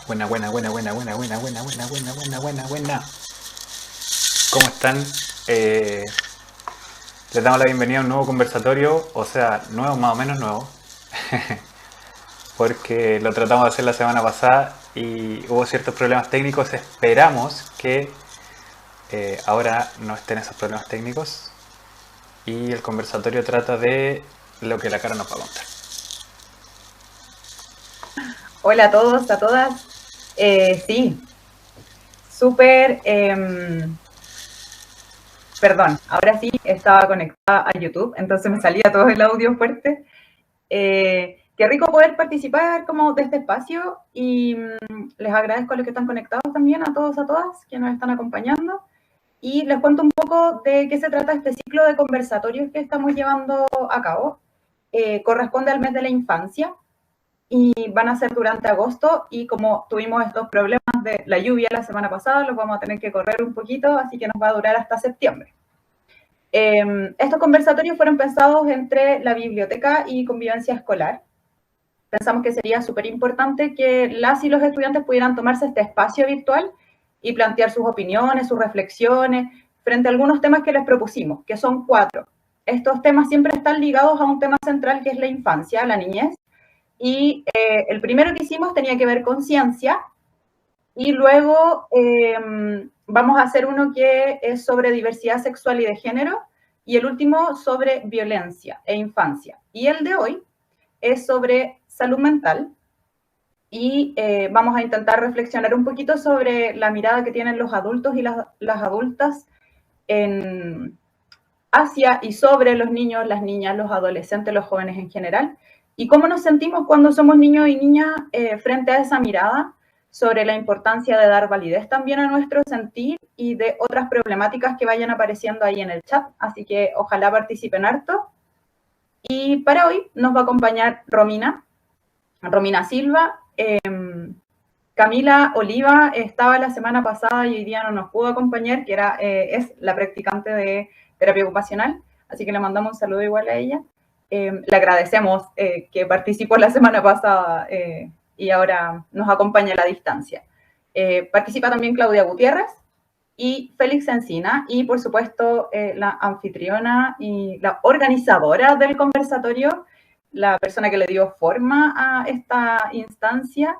Buena, buena, buena, buena, buena, buena, buena, buena, buena, buena, buena, buena. ¿Cómo están? Eh, Les damos la bienvenida a un nuevo conversatorio, o sea, nuevo, más o menos nuevo, porque lo tratamos de hacer la semana pasada y hubo ciertos problemas técnicos. Esperamos que ahora no estén esos problemas técnicos y el conversatorio trata de lo que la cara nos va a contar. Hola a todos, a todas. Sí, súper, perdón, ahora sí estaba conectada a YouTube, entonces me salía todo el audio fuerte. Qué rico poder participar como de este espacio y les agradezco a los que están conectados también, a todos, a todas que nos están acompañando. Y les cuento un poco de qué se trata este ciclo de conversatorios que estamos llevando a cabo. Corresponde al mes de la infancia y van a ser durante agosto y como tuvimos estos problemas de la lluvia la semana pasada, los vamos a tener que correr un poquito, así que nos va a durar hasta septiembre. Estos conversatorios fueron pensados entre la biblioteca y convivencia escolar. Pensamos que sería súper importante que las y los estudiantes pudieran tomarse este espacio virtual y plantear sus opiniones, sus reflexiones frente a algunos temas que les propusimos, que son 4. Estos temas siempre están ligados a un tema central que es la infancia, la niñez, y el primero que hicimos tenía que ver con ciencia y luego vamos a hacer uno que es sobre diversidad sexual y de género y el último sobre violencia e infancia. Y el de hoy es sobre salud mental y vamos a intentar reflexionar un poquito sobre la mirada que tienen los adultos y las adultas en, hacia y sobre los niños, las niñas, los adolescentes, los jóvenes en general, y cómo nos sentimos cuando somos niños y niñas frente a esa mirada sobre la importancia de dar validez también a nuestro sentir y de otras problemáticas que vayan apareciendo ahí en el chat, así que ojalá participen harto. Y para hoy nos va a acompañar Romina Silva. Camila Oliva estaba la semana pasada y hoy día no nos pudo acompañar, que es la practicante de terapia ocupacional, así que le mandamos un saludo igual a ella. Le agradecemos que participó la semana pasada y ahora nos acompaña a la distancia. Participa también Claudia Gutiérrez y Félix Encina y por supuesto la anfitriona y la organizadora del conversatorio, la persona que le dio forma a esta instancia,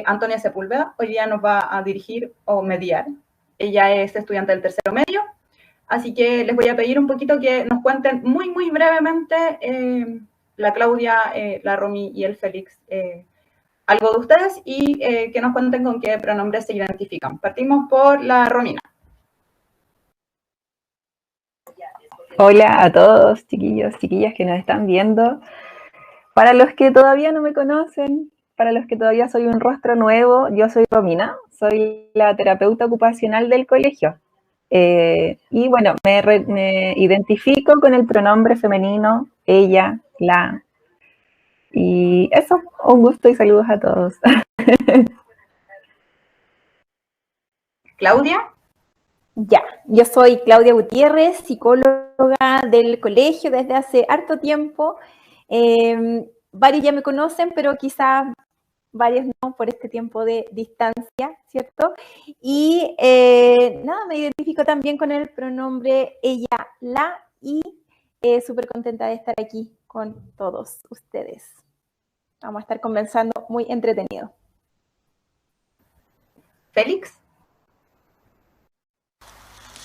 Antonia Sepúlveda, hoy día nos va a dirigir o mediar. Ella es estudiante del tercero medio, así que les voy a pedir un poquito que nos cuenten muy, muy brevemente la Claudia, la Romy y el Félix algo de ustedes y que nos cuenten con qué pronombres se identifican. Partimos por la Romina. Hola a todos, chiquillos, chiquillas que nos están viendo. Para los que todavía no me conocen, para los que todavía soy un rostro nuevo, yo soy Romina, soy la terapeuta ocupacional del colegio. Y bueno, me identifico con el pronombre femenino, ella, la. Y eso, un gusto y saludos a todos. Claudia. Ya, yo soy Claudia Gutiérrez, psicóloga del colegio desde hace harto tiempo. Varios ya me conocen, pero quizás varios no por este tiempo de distancia, ¿cierto? Y nada, me identifico también con el pronombre ella, la, y súper contenta de estar aquí con todos ustedes. Vamos a estar conversando muy entretenido. Félix.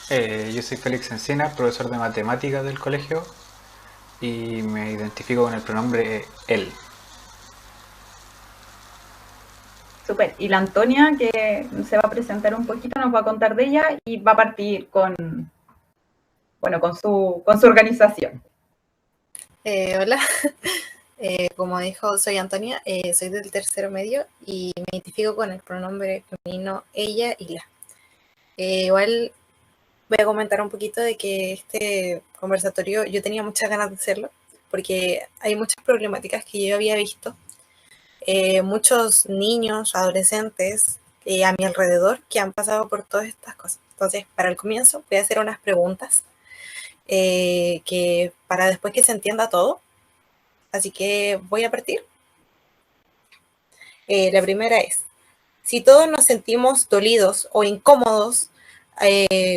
Yo soy Félix Encina, profesor de matemáticas del colegio y me identifico con el pronombre él. Súper. Y la Antonia, que se va a presentar un poquito, nos va a contar de ella y va a partir con su organización. Hola, como dijo, soy Antonia, soy del tercero medio y me identifico con el pronombre femenino ella y la. Igual voy a comentar un poquito de que este conversatorio yo tenía muchas ganas de hacerlo porque hay muchas problemáticas que yo había visto, muchos niños, adolescentes a mi alrededor que han pasado por todas estas cosas. Entonces, para el comienzo voy a hacer unas preguntas que para después que se entienda todo. Así que voy a partir. La primera es, si todos nos sentimos dolidos o incómodos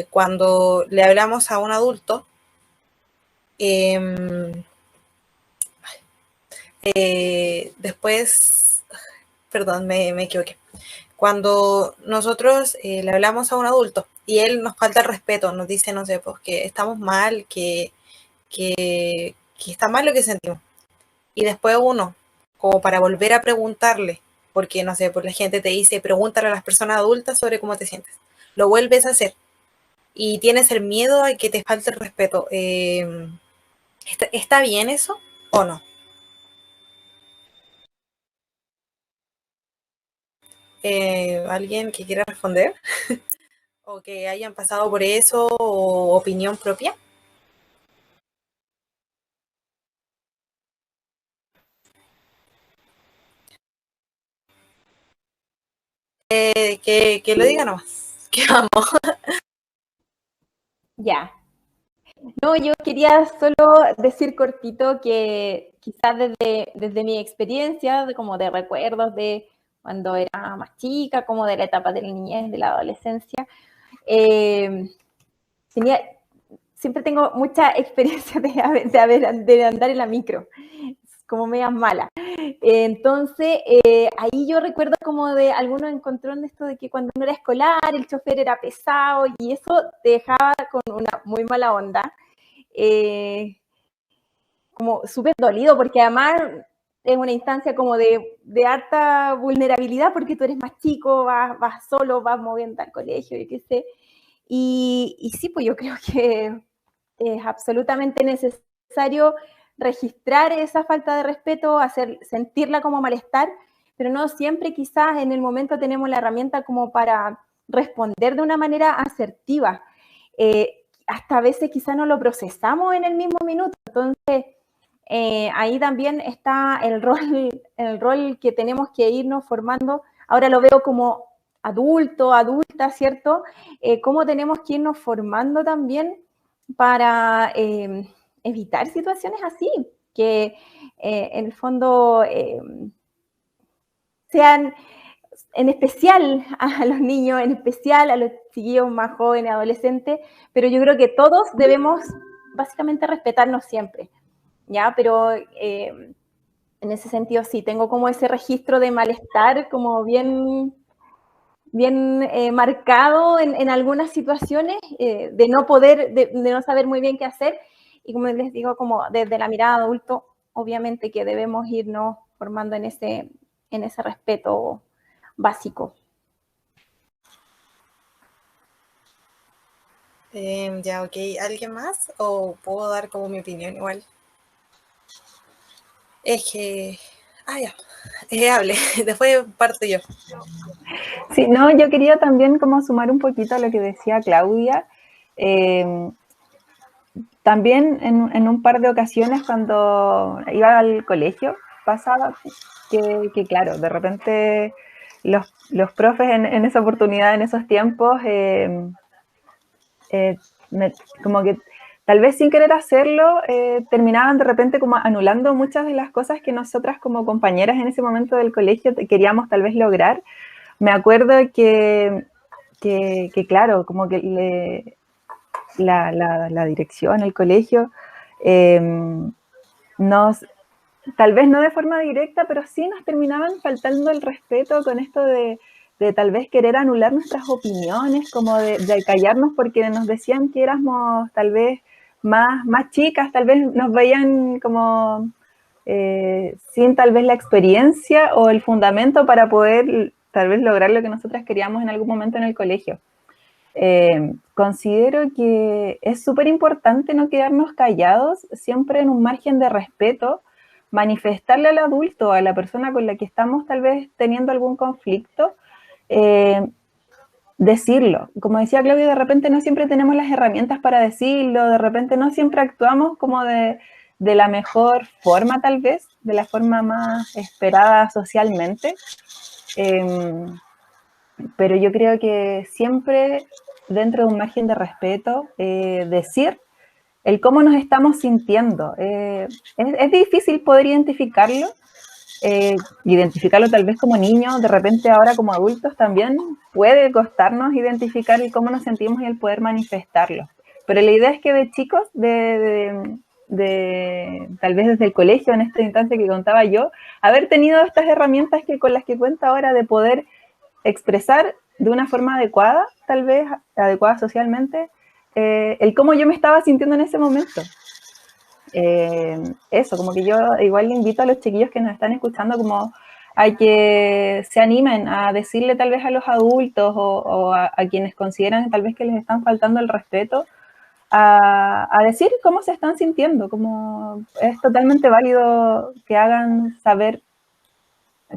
cuando le hablamos a un adulto, después, perdón, me equivoqué. Cuando nosotros le hablamos a un adulto y él nos falta el respeto, nos dice, no sé, pues que estamos mal, que está mal lo que sentimos. Y después uno, como para volver a preguntarle, porque no sé, pues la gente te dice, pregúntale a las personas adultas sobre cómo te sientes. Lo vuelves a hacer y tienes el miedo a que te falte el respeto. ¿Está bien eso o no? ¿Alguien que quiera responder? ¿O que hayan pasado por eso o opinión propia? Que lo diga nomás. Que vamos. Ya. No, yo quería solo decir cortito que quizás desde mi experiencia, como de recuerdos de cuando era más chica, como de la etapa de la niñez, de la adolescencia, tenía, siempre tengo mucha experiencia de andar en la micro, como media mala. Entonces, ahí yo recuerdo como de algunos encontrones de esto de que cuando uno era escolar, el chofer era pesado y eso te dejaba con una muy mala onda. Como súper dolido, porque además es una instancia como de harta vulnerabilidad, porque tú eres más chico, vas solo, vas moviendo al colegio, yo qué sé. Y sí, pues yo creo que es absolutamente necesario registrar esa falta de respeto, sentirla como malestar, pero no siempre quizás en el momento tenemos la herramienta como para responder de una manera asertiva. Hasta a veces quizás no lo procesamos en el mismo minuto, entonces ahí también está el rol que tenemos que irnos formando. Ahora lo veo como adulto, adulta, ¿cierto? Cómo tenemos que irnos formando también para evitar situaciones así, que en el fondo sean en especial a los niños, en especial a los chiquillos más jóvenes, adolescentes, pero yo creo que todos debemos básicamente respetarnos siempre, ¿ya? Pero en ese sentido sí, tengo como ese registro de malestar como bien marcado en algunas situaciones, de no poder, de no saber muy bien qué hacer, y como les digo, como desde la mirada de adulto, obviamente que debemos irnos formando en ese respeto básico. Ya, ok. ¿Alguien más? ¿O puedo dar como mi opinión igual? Es que... Ah, ya. Hable. Después parto yo. Sí, no, yo quería también como sumar un poquito a lo que decía Claudia. También en un par de ocasiones cuando iba al colegio pasaba que claro, de repente los profes en esa oportunidad, en esos tiempos, como que tal vez sin querer hacerlo, terminaban de repente como anulando muchas de las cosas que nosotras como compañeras en ese momento del colegio queríamos tal vez lograr. Me acuerdo que claro, como que la dirección, el colegio, tal vez no de forma directa, pero sí nos terminaban faltando el respeto con esto de tal vez querer anular nuestras opiniones, como de callarnos porque nos decían que éramos tal vez más chicas, tal vez nos veían como sin tal vez la experiencia o el fundamento para poder tal vez lograr lo que nosotras queríamos en algún momento en el colegio. Considero que es súper importante no quedarnos callados, siempre en un margen de respeto, manifestarle al adulto, a la persona con la que estamos tal vez teniendo algún conflicto, decirlo. Como decía Claudia, de repente no siempre tenemos las herramientas para decirlo, de repente no siempre actuamos como de la mejor forma tal vez, de la forma más esperada socialmente. Pero yo creo que siempre dentro de un margen de respeto, decir el cómo nos estamos sintiendo. Es difícil poder identificarlo, identificarlo tal vez como niños, de repente ahora como adultos también puede costarnos identificar el cómo nos sentimos y el poder manifestarlo. Pero la idea es que de chicos, tal vez desde el colegio, en esta instancia que contaba yo, haber tenido estas herramientas con las que cuento ahora de poder expresar de una forma adecuada, tal vez adecuada socialmente, el cómo yo me estaba sintiendo en ese momento. Eso, como que yo igual le invito a los chiquillos que nos están escuchando como a que se animen a decirle tal vez a los adultos o a quienes consideran tal vez que les están faltando el respeto, a decir cómo se están sintiendo, como es totalmente válido que hagan saber,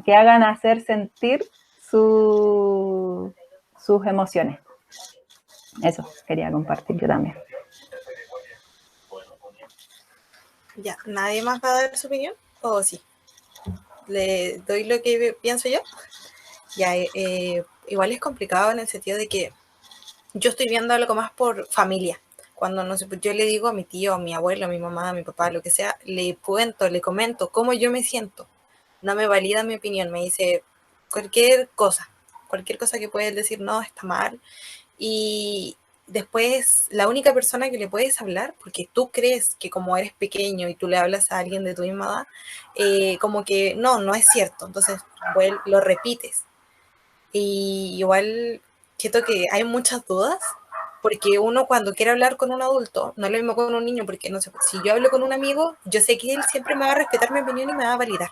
que hagan hacer sentir sus emociones. Eso quería compartir yo también. Ya, ¿nadie más va a dar su opinión? ¿O sí? ¿Le doy lo que pienso yo? Ya, igual es complicado en el sentido de que yo estoy viendo algo más por familia. Cuando no sé, pues yo le digo a mi tío, a mi abuelo, a mi mamá, a mi papá, lo que sea, le cuento, le comento cómo yo me siento. No me valida mi opinión, me dice cualquier cosa que puedes decir, no, está mal. Y después, la única persona que le puedes hablar, porque tú crees que como eres pequeño y tú le hablas a alguien de tu misma edad, como que no es cierto. Entonces, lo repites. Y igual siento que hay muchas dudas, porque uno cuando quiere hablar con un adulto, no es lo mismo con un niño, porque no sé, si yo hablo con un amigo, yo sé que él siempre me va a respetar mi opinión y me va a validar.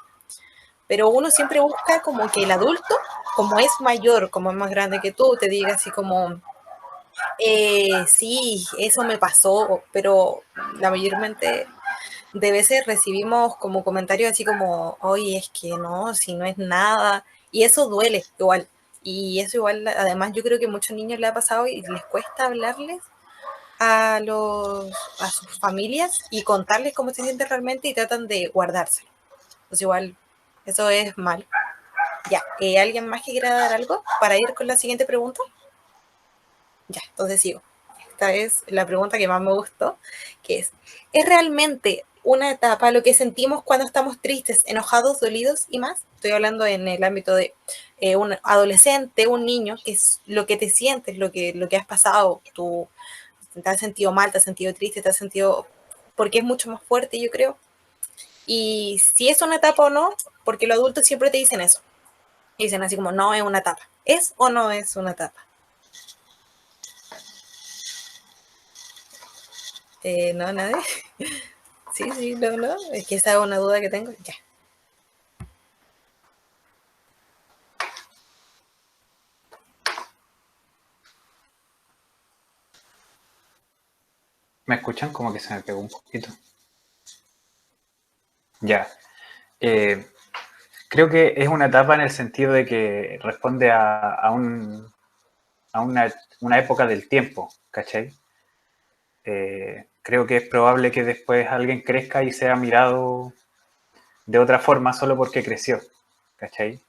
Pero uno siempre busca como que el adulto, como es mayor, como es más grande que tú, te diga así como, sí, eso me pasó, pero la mayormente de veces recibimos como comentarios así como, oye, es que no, si no es nada, y eso duele igual. Y eso igual, además yo creo que a muchos niños les ha pasado y les cuesta hablarles a sus familias y contarles cómo se sienten realmente y tratan de guardárselo. Entonces igual, eso es mal. Ya, ¿alguien más que quiera dar algo para ir con la siguiente pregunta? Ya, entonces sigo. Esta es la pregunta que más me gustó, que ¿es realmente una etapa lo que sentimos cuando estamos tristes, enojados, dolidos y más? Estoy hablando en el ámbito de un adolescente, un niño, que es lo que te sientes, lo que has pasado. Tú te has sentido mal, te has sentido triste, te has sentido... porque es mucho más fuerte, yo creo. Y si es una etapa o no, porque los adultos siempre te dicen eso. Dicen así como, no es una etapa. ¿Es o no es una etapa? No, nadie. Sí, no. Es que esa es una duda que tengo. Ya. ¿Me escuchan? Como que se me pegó un poquito. Ya. Creo que es una etapa en el sentido de que responde a una época del tiempo, ¿cachai? Creo que es probable que después alguien crezca y sea mirado de otra forma solo porque creció, ¿cachai?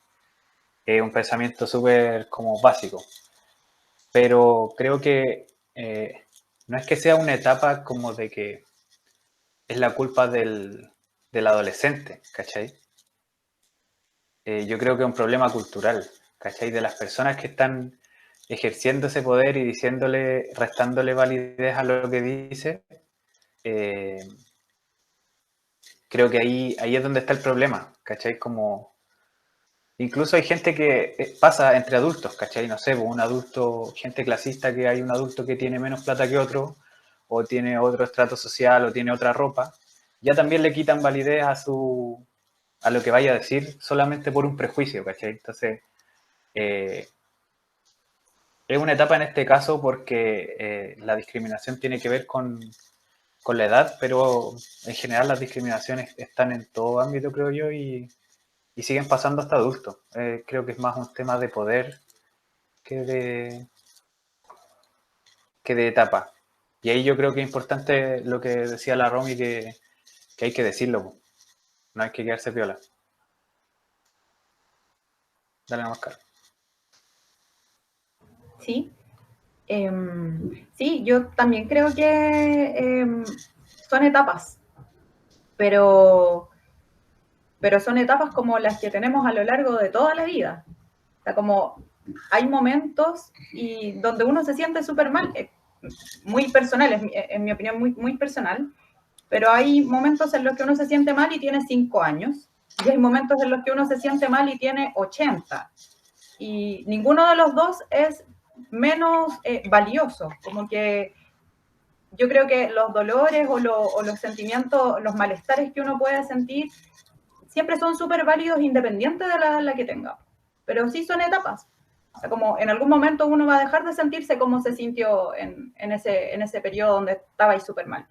Es un pensamiento súper como básico, pero creo que no es que sea una etapa como de que es la culpa del adolescente, ¿cachai? Yo creo que es un problema cultural, ¿cachai? De las personas que están ejerciendo ese poder y diciéndole, restándole validez a lo que dice, creo que ahí es donde está el problema, ¿cachai? Como, incluso hay gente que pasa entre adultos, ¿cachai? No sé, un adulto, gente clasista, que hay un adulto que tiene menos plata que otro, o tiene otro estrato social, o tiene otra ropa, ya también le quitan validez a lo que vaya a decir solamente por un prejuicio, ¿cachai? Entonces, es una etapa en este caso porque la discriminación tiene que ver con la edad, pero en general las discriminaciones están en todo ámbito, creo yo, y siguen pasando hasta adultos. Creo que es más un tema de poder que de etapa. Y ahí yo creo que es importante lo que decía la Romy, que hay que decirlo, no hay que quedarse piola. Dale, Oscar. Sí. Sí, yo también creo que son etapas, pero pero son etapas como las que tenemos a lo largo de toda la vida. O sea, como hay momentos y donde uno se siente súper mal, muy personal, en mi opinión muy personal, pero hay momentos en los que uno se siente mal y tiene 5 años, y hay momentos en los que uno se siente mal y tiene 80. Y ninguno de los dos es menos valioso, como que yo creo que los dolores o los sentimientos, los malestares que uno puede sentir, siempre son súper válidos independiente de la edad en la que tenga. Pero sí son etapas. O sea, como en algún momento uno va a dejar de sentirse como se sintió en ese periodo donde estaba ahí súper mal.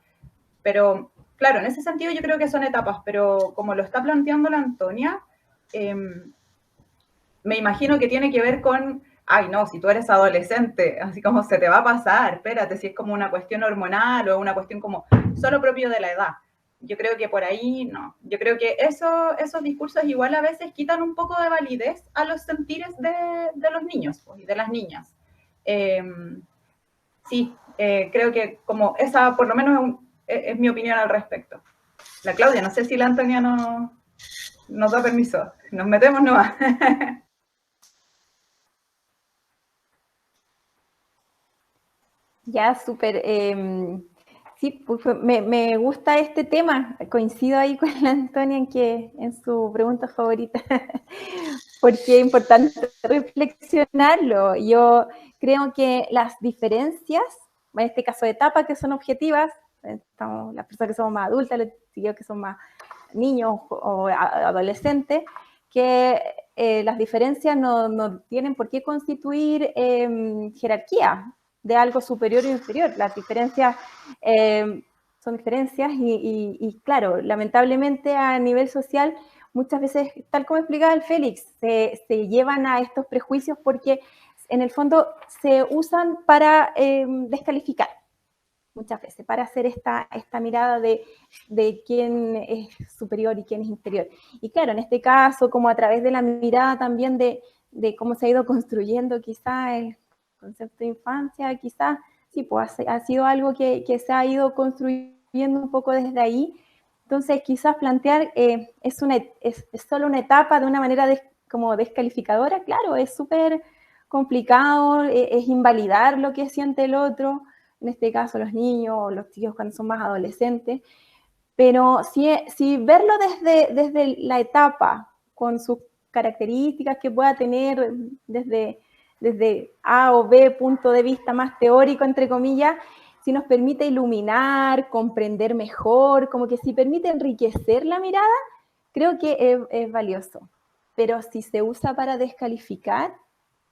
Pero, claro, en ese sentido yo creo que son etapas, pero como lo está planteando la Antonia, me imagino que tiene que ver con, ay no, si tú eres adolescente, así como se te va a pasar, espérate, si es como una cuestión hormonal o una cuestión como solo propio de la edad. Yo creo que por ahí no. Yo creo que esos discursos igual a veces quitan un poco de validez a los sentires de los niños pues, y de las niñas. Sí, creo que como esa por lo menos es mi opinión al respecto. La Claudia, no sé si la Antonia nos da permiso. Nos metemos nomás. Ya, súper. Sí, pues, me gusta este tema. Coincido ahí con la Antonia en su pregunta favorita, porque es importante reflexionarlo. Yo creo que las diferencias, en este caso de etapa, que son objetivas, estamos, las personas que somos más adultas, los chicos que son más niños o adolescentes, que las diferencias no tienen por qué constituir jerarquía de algo superior o inferior. Las diferencias son diferencias y claro, lamentablemente a nivel social muchas veces, tal como explicaba el Félix, se llevan a estos prejuicios porque en el fondo se usan para descalificar muchas veces, para hacer esta mirada de quién es superior y quién es inferior. Y claro, en este caso, como a través de la mirada también de cómo se ha ido construyendo quizá el concepto de infancia, quizás, sí, pues ha sido algo que se ha ido construyendo un poco desde ahí. Entonces, quizás plantear es solo una etapa de una manera como descalificadora, claro, es súper complicado, es invalidar lo que siente el otro, en este caso los niños o los chicos cuando son más adolescentes, pero si verlo desde la etapa, con sus características que pueda tener desde A o B punto de vista más teórico, entre comillas, si nos permite iluminar, comprender mejor, como que si permite enriquecer la mirada, creo que es valioso. Pero si se usa para descalificar,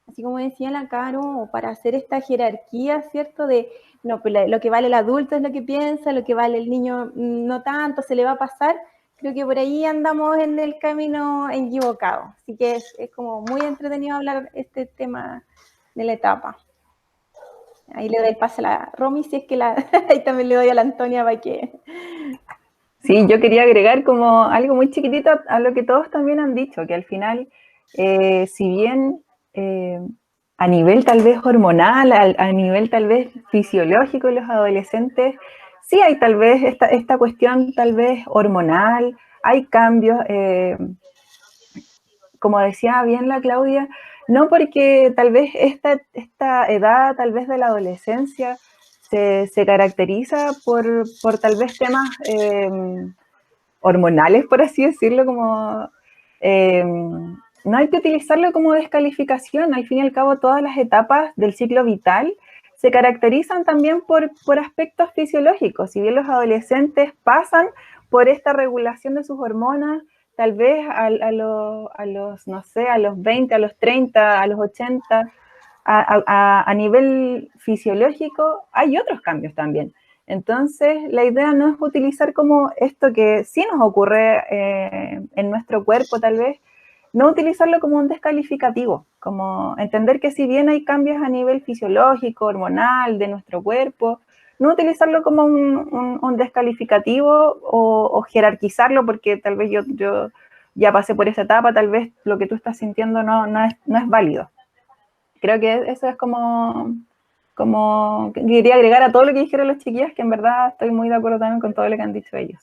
así como decía la Caro, o para hacer esta jerarquía, ¿cierto? De, no, pues lo que vale el adulto es lo que piensa, lo que vale el niño no tanto, se le va a pasar. Creo que por ahí andamos en el camino equivocado. Así que es como muy entretenido hablar este tema de la etapa. Ahí le doy el pase a la Romy, si es que ahí también le doy a la Antonia para que... Sí, yo quería agregar como algo muy chiquitito a lo que todos también han dicho, que al final, si bien a nivel tal vez hormonal, a nivel tal vez fisiológico en los adolescentes, sí hay tal vez esta cuestión tal vez hormonal, hay cambios, como decía bien la Claudia, no porque tal vez esta edad tal vez de la adolescencia se caracteriza por tal vez temas hormonales, por así decirlo, como no hay que utilizarlo como descalificación. Al fin y al cabo, todas las etapas del ciclo vital se caracterizan también por aspectos fisiológicos. Si bien los adolescentes pasan por esta regulación de sus hormonas, tal vez a los, no sé, a los 20, a los 30, a los 80, a nivel fisiológico, hay otros cambios también. Entonces, la idea no es utilizar como esto que sí nos ocurre en nuestro cuerpo tal vez, no utilizarlo como un descalificativo, como entender que si bien hay cambios a nivel fisiológico, hormonal, de nuestro cuerpo, no utilizarlo como un descalificativo o jerarquizarlo porque tal vez yo ya pasé por esa etapa, tal vez lo que tú estás sintiendo no es válido. Creo que eso es como quería agregar a todo lo que dijeron los chiquillos, que en verdad estoy muy de acuerdo también con todo lo que han dicho ellos.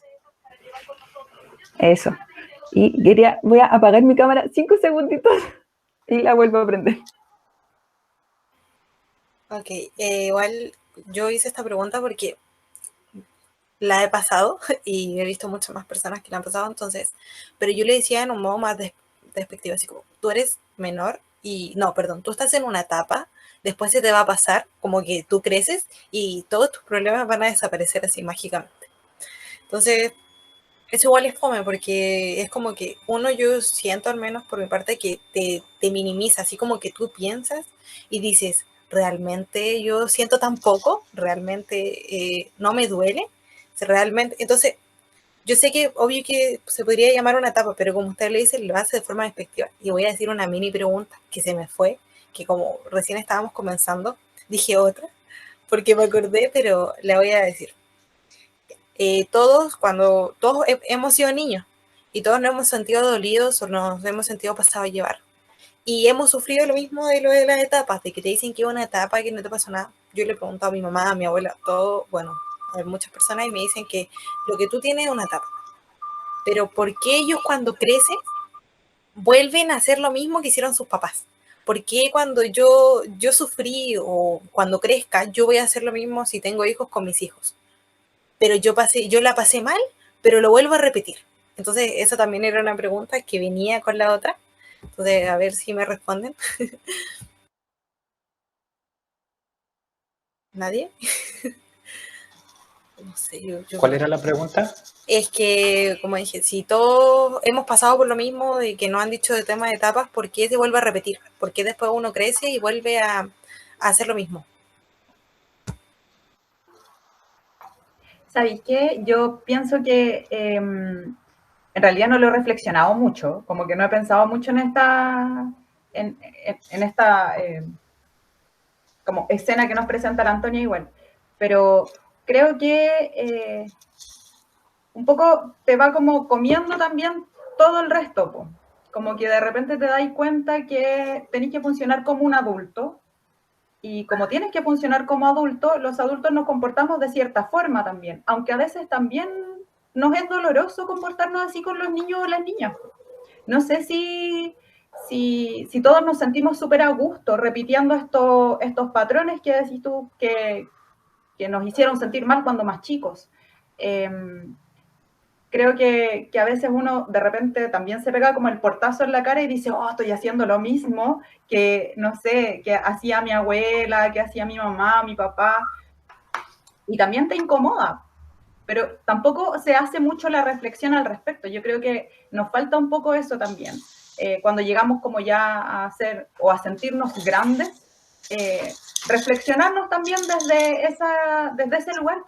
Eso. Y voy a apagar mi cámara 5 segunditos y la vuelvo a prender. Ok, igual yo hice esta pregunta porque la he pasado y he visto muchas más personas que la han pasado, entonces, pero yo le decía en un modo más despectivo, así como, tú eres menor y, no, perdón, tú estás en una etapa, después se te va a pasar, como que tú creces y todos tus problemas van a desaparecer así mágicamente. Entonces, eso igual es fome porque es como que uno, yo siento al menos por mi parte que te minimiza, así como que tú piensas y dices, realmente yo siento tan poco, realmente no me duele, realmente, entonces yo sé que obvio que se podría llamar una etapa, pero como usted le dice, lo hace de forma despectiva. Y voy a decir una mini pregunta que se me fue, que como recién estábamos comenzando, dije otra, porque me acordé, pero la voy a decir. Todos hemos sido niños y todos nos hemos sentido dolidos o nos hemos sentido pasado a llevar. Y hemos sufrido lo mismo de lo de las etapas, de que te dicen que es una etapa, que no te pasó nada. Yo le he preguntado a mi mamá, a mi abuela, todo, bueno, a muchas personas y me dicen que lo que tú tienes es una etapa. Pero ¿por qué ellos cuando crecen vuelven a hacer lo mismo que hicieron sus papás? ¿Por qué cuando yo sufrí o cuando crezca yo voy a hacer lo mismo si tengo hijos con mis hijos? Pero yo la pasé mal, pero lo vuelvo a repetir. Entonces, esa también era una pregunta que venía con la otra. Entonces, a ver si me responden. ¿Nadie? No sé, yo ¿Cuál era la pregunta? es que, como dije, si todos hemos pasado por lo mismo de que nos han dicho de tema de etapas, ¿por qué se vuelve a repetir? ¿Por qué después uno crece y vuelve a hacer lo mismo? ¿Sabéis qué? Yo pienso que en realidad no lo he reflexionado mucho, como que no he pensado mucho en esta como escena que nos presenta la Antonia igual, pero creo que un poco te va como comiendo también todo el resto, po. Como que de repente te das cuenta que tenés que funcionar como un adulto y como tienes que funcionar como adulto, los adultos nos comportamos de cierta forma también, aunque a veces también nos es doloroso comportarnos así con los niños o las niñas. No sé si todos nos sentimos súper a gusto repitiendo estos patrones que decís tú que nos hicieron sentir mal cuando más chicos. Eh, Creo que a veces uno de repente también se pega como el portazo en la cara y dice, oh, estoy haciendo lo mismo que, no sé, que hacía mi abuela, que hacía mi mamá, mi papá, y también te incomoda, pero tampoco se hace mucho la reflexión al respecto. Yo creo que nos falta un poco eso también. Cuando llegamos como ya a hacer o a sentirnos grandes, reflexionarnos también desde ese lugar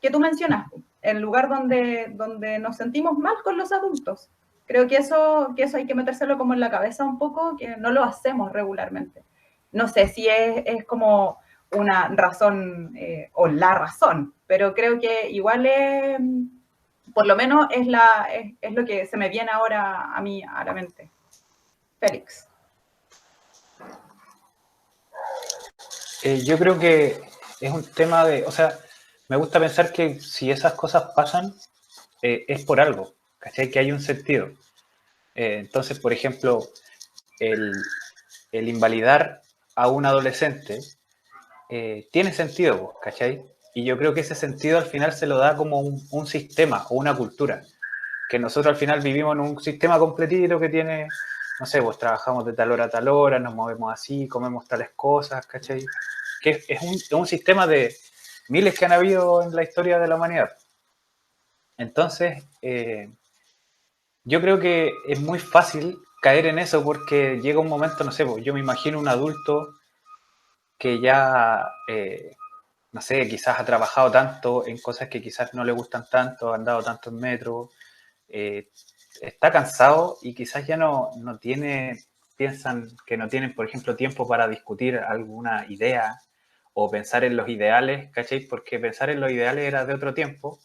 que tú mencionas, el lugar donde nos sentimos mal con los adultos. Creo que eso hay que metérselo como en la cabeza un poco, que no lo hacemos regularmente. No sé si es como una razón o la razón, pero creo que igual por lo menos es lo que se me viene ahora a mí a la mente. Félix. Yo creo que es un tema de, o sea, me gusta pensar que si esas cosas pasan, es por algo, ¿cachai? Que hay un sentido. Entonces, por ejemplo, el, el invalidar a un adolescente tiene sentido, ¿cachai? Y yo creo que ese sentido al final se lo da como un sistema o una cultura. Que nosotros al final vivimos en un sistema completito que tiene, no sé, pues trabajamos de tal hora a tal hora, nos movemos así, comemos tales cosas, ¿cachai? Que es un sistema de miles que han habido en la historia de la humanidad. Entonces, yo creo que es muy fácil caer en eso porque llega un momento, no sé, pues yo me imagino un adulto que ya, no sé, quizás ha trabajado tanto en cosas que quizás no le gustan tanto, ha andado tanto en metro, eh, está cansado y quizás ya no tiene, piensan que no tienen, por ejemplo, tiempo para discutir alguna idea o pensar en los ideales, ¿cachai? Porque pensar en los ideales era de otro tiempo.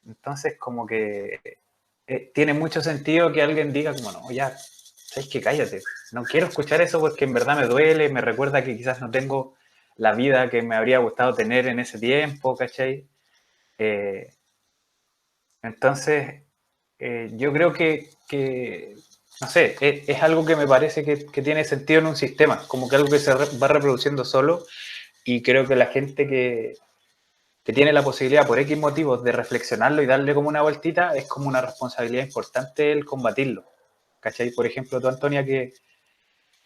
Entonces, como que tiene mucho sentido que alguien diga como, no, ya, sabes que cállate, no quiero escuchar eso porque en verdad me duele, me recuerda que quizás no tengo la vida que me habría gustado tener en ese tiempo, ¿cachai? Entonces, yo creo que no sé, es algo que me parece que tiene sentido en un sistema, como que algo que se va reproduciendo solo, y creo que la gente que tiene la posibilidad por X motivos de reflexionarlo y darle como una vueltita, es como una responsabilidad importante el combatirlo. ¿Cachai? Por ejemplo, tú, Antonia, que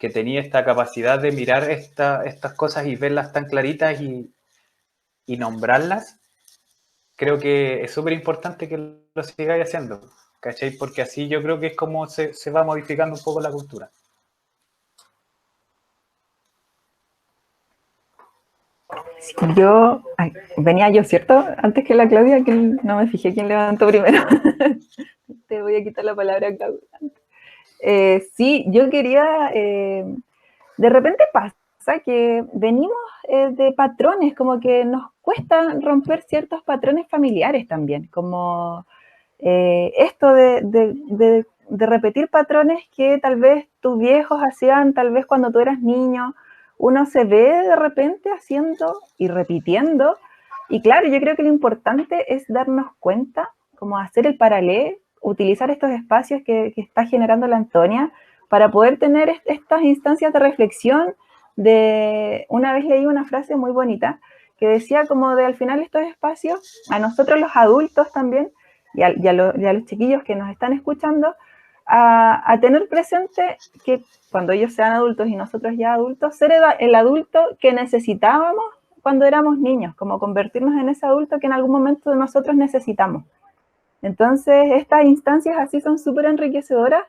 tenía esta capacidad de mirar estas cosas y verlas tan claritas y nombrarlas, creo que es súper importante que lo sigáis haciendo, ¿cachai? Porque así yo creo que es como se va modificando un poco la cultura. Venía yo, ¿cierto? Antes que la Claudia, que no me fijé quién levantó primero. Te voy a quitar la palabra, Claudia. Sí, yo quería, de repente pasa que venimos de patrones, como que nos cuesta romper ciertos patrones familiares también, como esto de repetir patrones que tal vez tus viejos hacían, tal vez cuando tú eras niño, uno se ve de repente haciendo y repitiendo, y claro, yo creo que lo importante es darnos cuenta, como hacer el paralelo, utilizar estos espacios que está generando la Antonia para poder tener estas instancias de reflexión. Una vez leí una frase muy bonita que decía como de al final estos espacios, a nosotros los adultos también, y a los chiquillos que nos están escuchando, a tener presente que cuando ellos sean adultos y nosotros ya adultos, ser el adulto que necesitábamos cuando éramos niños, como convertirnos en ese adulto que en algún momento nosotros necesitamos. Entonces, estas instancias así son súper enriquecedoras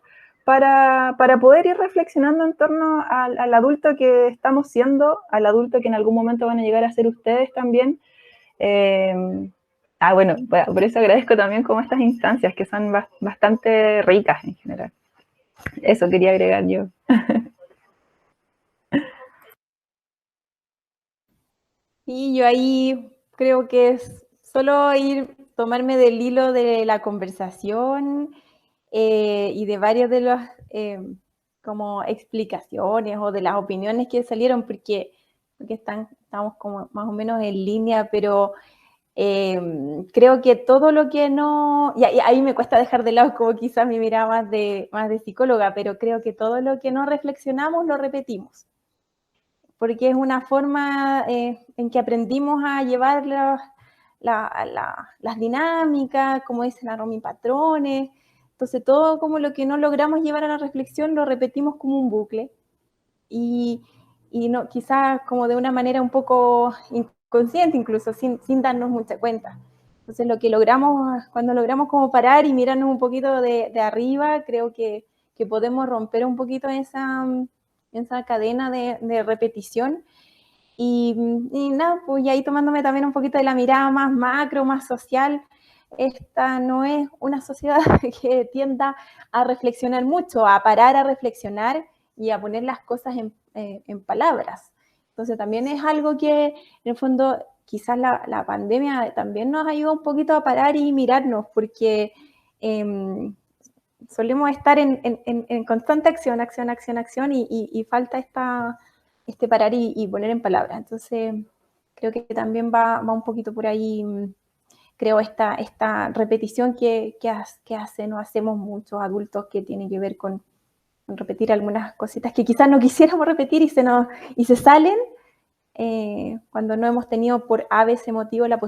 para poder ir reflexionando en torno al adulto que estamos siendo, al adulto que en algún momento van a llegar a ser ustedes también. Bueno, por eso agradezco también como estas instancias que son bastante ricas en general. Eso quería agregar yo. Y yo ahí creo que es solo tomarme del hilo de la conversación y de varios de los como explicaciones o de las opiniones que salieron, porque estamos como más o menos en línea, pero creo que todo lo que no, y ahí me cuesta dejar de lado como quizás mi mirada más de psicóloga, pero creo que todo lo que no reflexionamos lo repetimos, porque es una forma en que aprendimos a llevar las dinámicas, como dice la Romy, patrones. Entonces todo como lo que no logramos llevar a la reflexión lo repetimos como un bucle y no, quizás como de una manera un poco inconsciente, incluso sin darnos mucha cuenta. Entonces lo que logramos, cuando logramos como parar y mirarnos un poquito de arriba, creo que podemos romper un poquito esa cadena de repetición. Y nada, pues y ahí tomándome también un poquito de la mirada más macro, más social, esta no es una sociedad que tienda a reflexionar mucho, a parar a reflexionar y a poner las cosas en palabras. Entonces también es algo que en el fondo quizás la pandemia también nos ayuda un poquito a parar y mirarnos, porque solemos estar en constante acción, y falta este parar y poner en palabras. Entonces creo que también va un poquito por ahí, creo, esta repetición que hacemos muchos adultos, que tiene que ver con repetir algunas cositas que quizás no quisiéramos repetir y se salen cuando no hemos tenido por a veces motivo la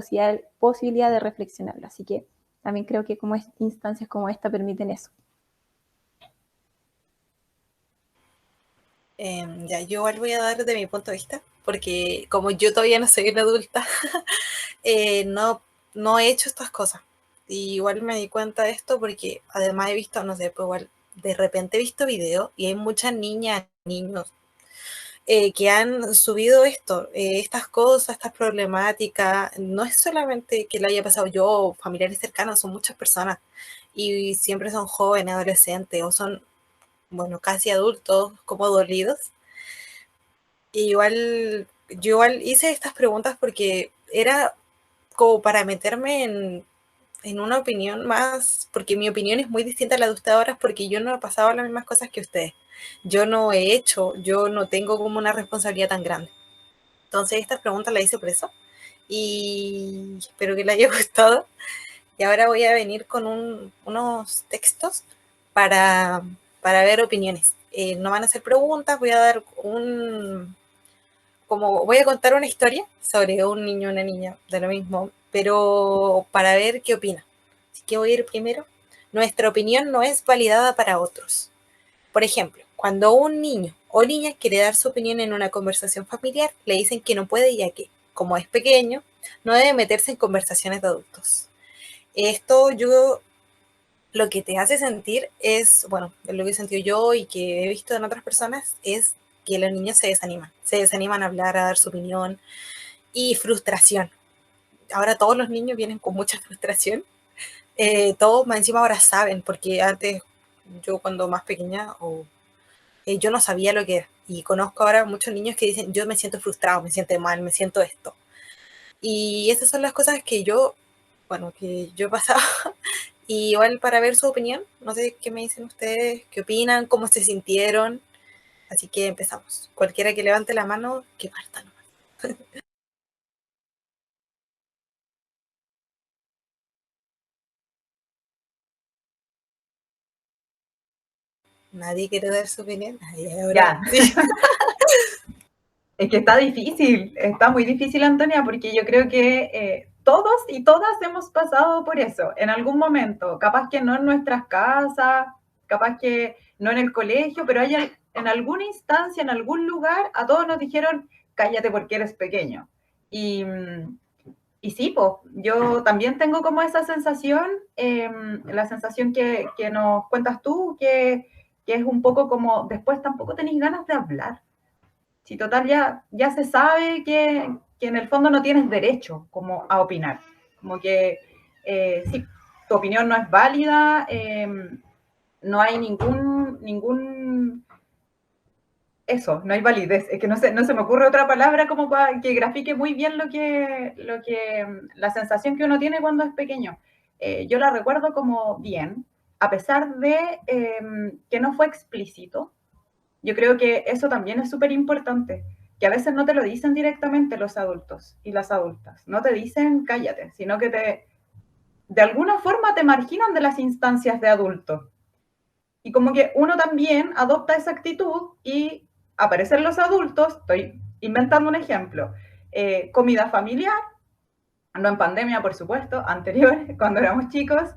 posibilidad de reflexionarlo. Así que también creo que como instancias como esta permiten eso. Ya, yo igual voy a dar de mi punto de vista, porque como yo todavía no soy una adulta, no he hecho estas cosas. Y igual me di cuenta de esto porque además he visto, no sé, pues igual de repente he visto videos y hay muchas niñas, niños que han subido estas cosas, estas problemáticas. No es solamente que le haya pasado yo o familiares cercanos, son muchas personas y siempre son jóvenes, adolescentes o son, bueno, casi adultos, como dolidos. Y yo igual hice estas preguntas porque era como para meterme en una opinión más, porque mi opinión es muy distinta a la de ustedes ahora, porque yo no he pasado las mismas cosas que ustedes. Yo no he hecho, yo no tengo como una responsabilidad tan grande. Entonces estas preguntas las hice por eso y espero que les haya gustado. y ahora voy a venir con unos textos para ver opiniones. No van a ser preguntas, voy a dar voy a contar una historia sobre un niño o una niña, de lo mismo, pero para ver qué opina. Así que voy a ir primero. Nuestra opinión no es validada para otros. Por ejemplo, cuando un niño o niña quiere dar su opinión en una conversación familiar, le dicen que no puede ya que, como es pequeño, no debe meterse en conversaciones de adultos. Esto lo que te hace sentir es, bueno, lo que he sentido yo y que he visto en otras personas, es que los niños se desaniman a hablar, a dar su opinión y frustración. Ahora todos los niños vienen con mucha frustración, todos más encima ahora saben, porque antes yo cuando más pequeña yo no sabía lo que era y conozco ahora muchos niños que dicen yo me siento frustrado, me siento mal, me siento esto. Y esas son las cosas que que yo he pasado. Y igual para ver su opinión, no sé qué me dicen ustedes, qué opinan, cómo se sintieron. Así que empezamos. Cualquiera que levante la mano, que parta nomás. Nadie quiere dar su opinión. Ay, ahora Ya. sí. Es que está difícil, está muy difícil, Antonia, porque yo creo que todos y todas hemos pasado por eso en algún momento. Capaz que no en nuestras casas, capaz que no en el colegio, pero hay en alguna instancia, en algún lugar, a todos nos dijeron, cállate porque eres pequeño. Y sí, pues, yo también tengo como esa sensación, la sensación que nos cuentas tú, que es un poco como, después tampoco tenéis ganas de hablar. Si total ya se sabe que en el fondo no tienes derecho como a opinar. Como que si tu opinión no es válida, no hay eso, no hay validez. Es que no se me ocurre otra palabra como para que grafique muy bien la sensación que uno tiene cuando es pequeño. Yo la recuerdo como bien, a pesar de que no fue explícito. Yo creo que eso también es súper importante, que a veces no te lo dicen directamente los adultos y las adultas, no te dicen cállate, sino que de alguna forma te marginan de las instancias de adultos. Y como que uno también adopta esa actitud y aparecen los adultos, estoy inventando un ejemplo, comida familiar, no en pandemia, por supuesto, anterior, cuando éramos chicos,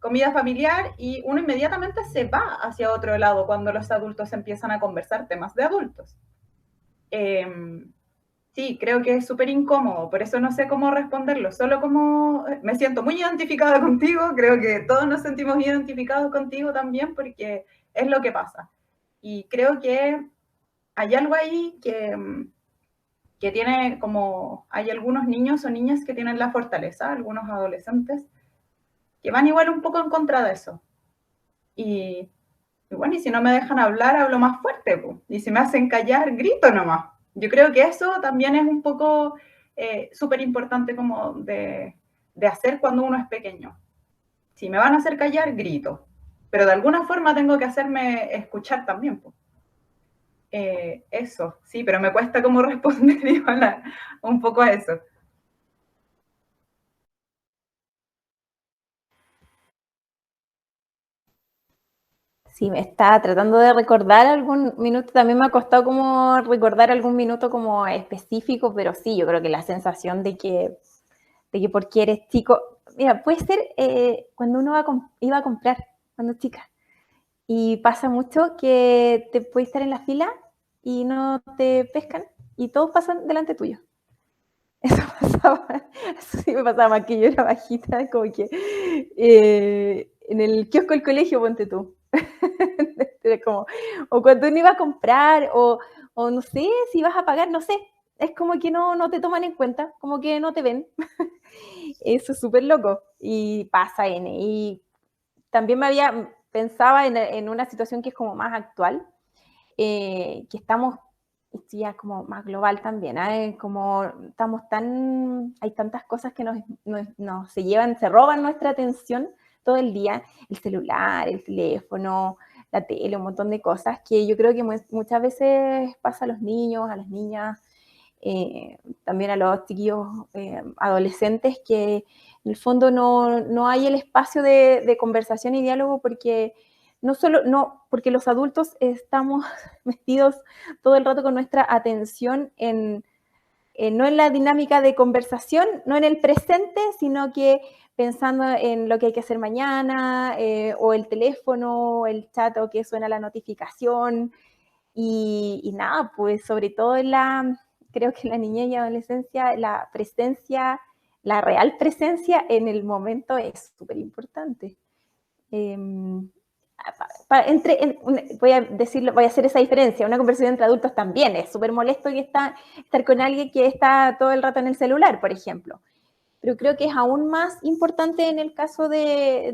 comida familiar y uno inmediatamente se va hacia otro lado cuando los adultos empiezan a conversar temas de adultos. Sí, creo que es súper incómodo, por eso no sé cómo responderlo, solo como me siento muy identificada contigo, creo que todos nos sentimos identificados contigo también porque es lo que pasa. Y creo que hay algo ahí que tiene como, hay algunos niños o niñas que tienen la fortaleza, algunos adolescentes, que van igual un poco en contra de eso. Y bueno, y si no me dejan hablar, hablo más fuerte, pues. Y si me hacen callar, grito nomás. Yo creo que eso también es un poco súper importante como de hacer cuando uno es pequeño. Si me van a hacer callar, grito. Pero de alguna forma tengo que hacerme escuchar también, pues. Eso, sí, pero me cuesta como responder igual un poco a eso. Sí, me estaba tratando de recordar algún minuto, también me ha costado como recordar algún minuto como específico, pero sí, yo creo que la sensación de que porque eres chico, mira, puede ser cuando uno iba a comprar, cuando chica, y pasa mucho que te puedes estar en la fila y no te pescan y todos pasan delante tuyo. Eso eso sí me pasaba más que yo era bajita, como que en el kiosco del colegio, ponte tú. Era como, o cuando uno iba a comprar, o no sé, si vas a pagar, no sé, es como que no te toman en cuenta, como que no te ven. Eso es súper loco y pasa y también pensaba en una situación que es como más actual, que estamos, esto ya como más global también, ¿eh? Como estamos hay tantas cosas que nos se llevan, se roban nuestra atención todo el día, el celular, el teléfono, la tele, un montón de cosas que yo creo que muchas veces pasa a los niños, a las niñas, también a los chiquillos adolescentes que En el fondo no hay el espacio de conversación y diálogo porque porque los adultos estamos metidos todo el rato con nuestra atención no en la dinámica de conversación, no en el presente, sino que pensando en lo que hay que hacer mañana, o el teléfono, el chat, o que suena la notificación, y nada, pues sobre todo creo que en la niñez y adolescencia, la presencia, la real presencia en el momento es súper importante. Voy a hacer esa diferencia. Una conversación entre adultos también es súper molesto que estar con alguien que está todo el rato en el celular, por ejemplo. Pero creo que es aún más importante en el caso de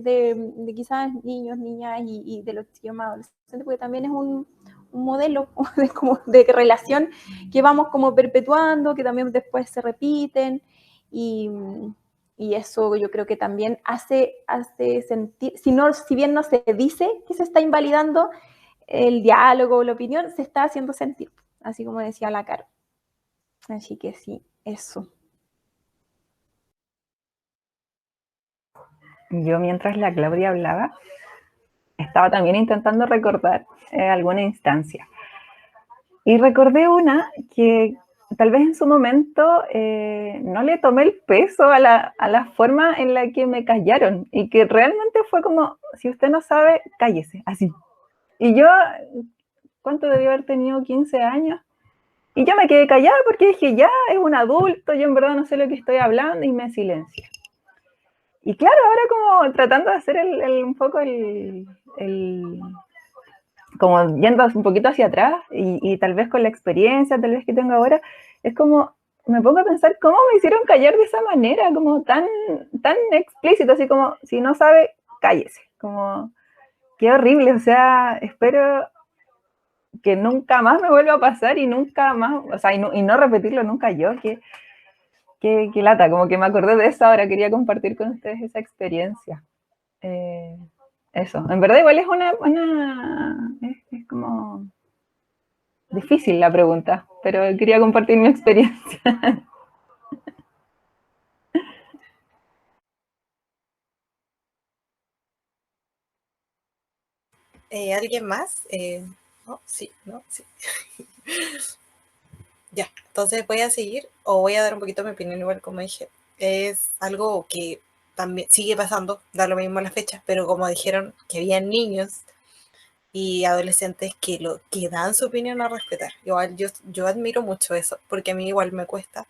quizás niños, niñas y de los chicos más adolescentes, porque también es un modelo de relación que vamos como perpetuando, que también después se repiten, y eso yo creo que también hace sentir, si bien no se dice que se está invalidando el diálogo o la opinión, se está haciendo sentir, así como decía la Caro. Así que sí, eso. Yo, mientras la Claudia hablaba, estaba también intentando recordar alguna instancia. Y recordé una que tal vez en su momento no le tomé el peso a la forma en la que me callaron, y que realmente fue como, si usted no sabe, cállese, así. Y yo, ¿cuánto debí haber tenido? 15 años. Y yo me quedé callada porque dije, ya, es un adulto, yo en verdad no sé lo que estoy hablando, y me silencié. Y claro, ahora como tratando de hacer un poco como yendo un poquito hacia atrás, y tal vez con la experiencia tal vez que tengo ahora, es como, me pongo a pensar cómo me hicieron callar de esa manera, como tan explícito, así como, si no sabe, cállese, como, qué horrible. O sea, espero que nunca más me vuelva a pasar, y nunca más, o sea, y no repetirlo nunca yo, que lata, como que me acordé de eso ahora, quería compartir con ustedes esa experiencia. Eso, en verdad igual es es como difícil la pregunta, pero quería compartir mi experiencia. ¿Alguien más? No, sí, no, sí. Ya, entonces voy a seguir o voy a dar un poquito mi opinión igual como dije. Es algo que también sigue pasando, da lo mismo las fechas, pero como dijeron que había niños y adolescentes que dan su opinión a respetar. Igual yo admiro mucho eso, porque a mí igual me cuesta.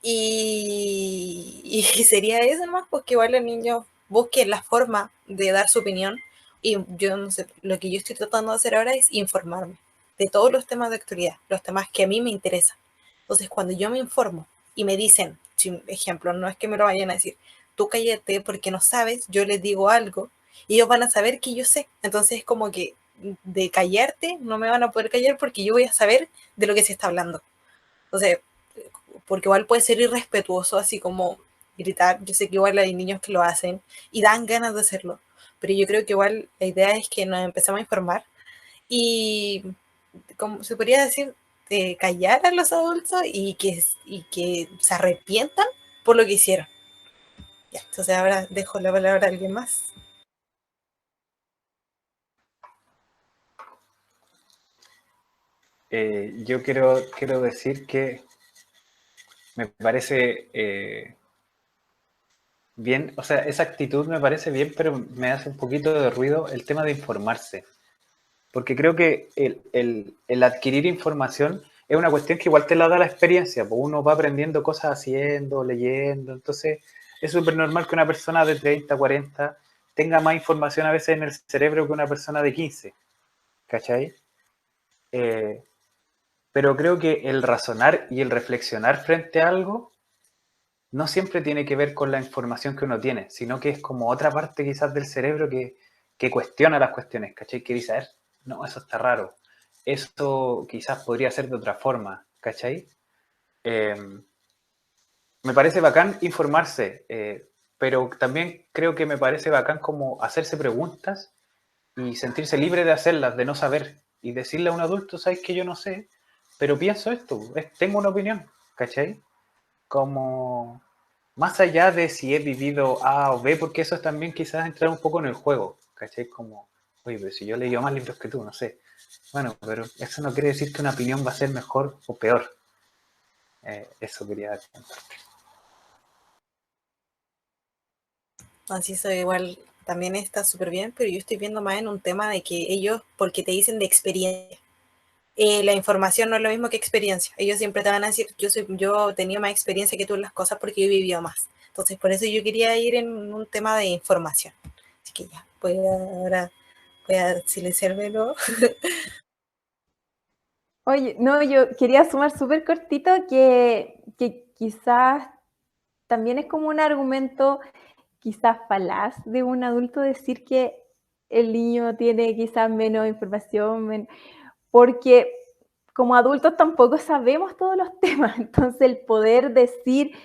Y sería eso nomás, porque igual los niños busquen la forma de dar su opinión. Y yo no sé, lo que yo estoy tratando de hacer ahora es informarme de todos los temas de actualidad, los temas que a mí me interesan. Entonces, cuando yo me informo y me dicen, ejemplo, no es que me lo vayan a decir, tú cállate porque no sabes, yo les digo algo y ellos van a saber que yo sé. Entonces, es como que de callarte no me van a poder callar porque yo voy a saber de lo que se está hablando. Entonces, porque igual puede ser irrespetuoso, así como gritar. Yo sé que igual hay niños que lo hacen y dan ganas de hacerlo, pero yo creo que igual la idea es que nos empecemos a informar y, como se podría decir, callar a los adultos y que se arrepientan por lo que hicieron. Ya, entonces ahora dejo la palabra a alguien más. Yo quiero decir que me parece bien, o sea, esa actitud me parece bien, pero me hace un poquito de ruido el tema de informarse. Porque creo que el adquirir información es una cuestión que igual te la da la experiencia, pues uno va aprendiendo cosas haciendo, leyendo, entonces es súper normal que una persona de 30, 40 tenga más información a veces en el cerebro que una persona de 15, ¿cachai? Eh, pero creo que el razonar y el reflexionar frente a algo no siempre tiene que ver con la información que uno tiene, sino que es como otra parte quizás del cerebro que cuestiona las cuestiones, ¿cachai? Que dice, a ver, no, eso está raro, esto quizás podría ser de otra forma, ¿cachai? Me parece bacán informarse, pero también creo que me parece bacán como hacerse preguntas y sentirse libre de hacerlas, de no saber, y decirle a un adulto, sabes que yo no sé, pero pienso esto, tengo una opinión, ¿cachai? Como más allá de si he vivido A o B, porque eso es también quizás entrar un poco en el juego, ¿cachai? Como, oye, pero si yo he leído más libros que tú, no sé. Bueno, pero eso no quiere decir que una opinión va a ser mejor o peor. Eso quería comentar. Así eso igual también está súper bien, pero yo estoy viendo más en un tema de que ellos, porque te dicen de experiencia, la información no es lo mismo que experiencia. Ellos siempre te van a decir, yo he tenido más experiencia que tú en las cosas porque yo he vivido más. Entonces, por eso yo quería ir en un tema de información. Así que ya, ahora voy a silenciarme luego. Oye, no, yo quería sumar súper cortito que quizás también es como un argumento quizás falaz de un adulto decir que el niño tiene quizás menos información, porque como adultos tampoco sabemos todos los temas, entonces el poder decir,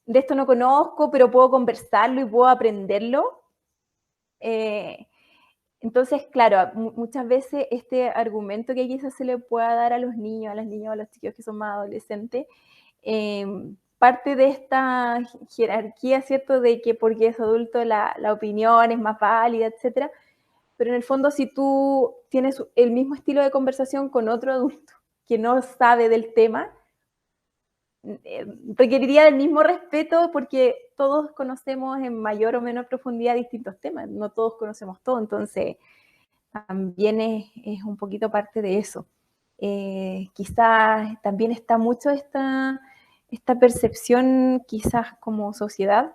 de esto no conozco, pero puedo conversarlo y puedo aprenderlo. Entonces, claro, muchas veces este argumento que quizás se le pueda dar a los niños, a las niñas, a los chicos que son más adolescentes, eh, parte de esta jerarquía, ¿cierto? De que porque es adulto la opinión es más válida, etcétera. Pero en el fondo, si tú tienes el mismo estilo de conversación con otro adulto que no sabe del tema, requeriría del mismo respeto porque todos conocemos en mayor o menor profundidad distintos temas, no todos conocemos todo, entonces también es un poquito parte de eso. Quizás también está mucho esta percepción, quizás como sociedad,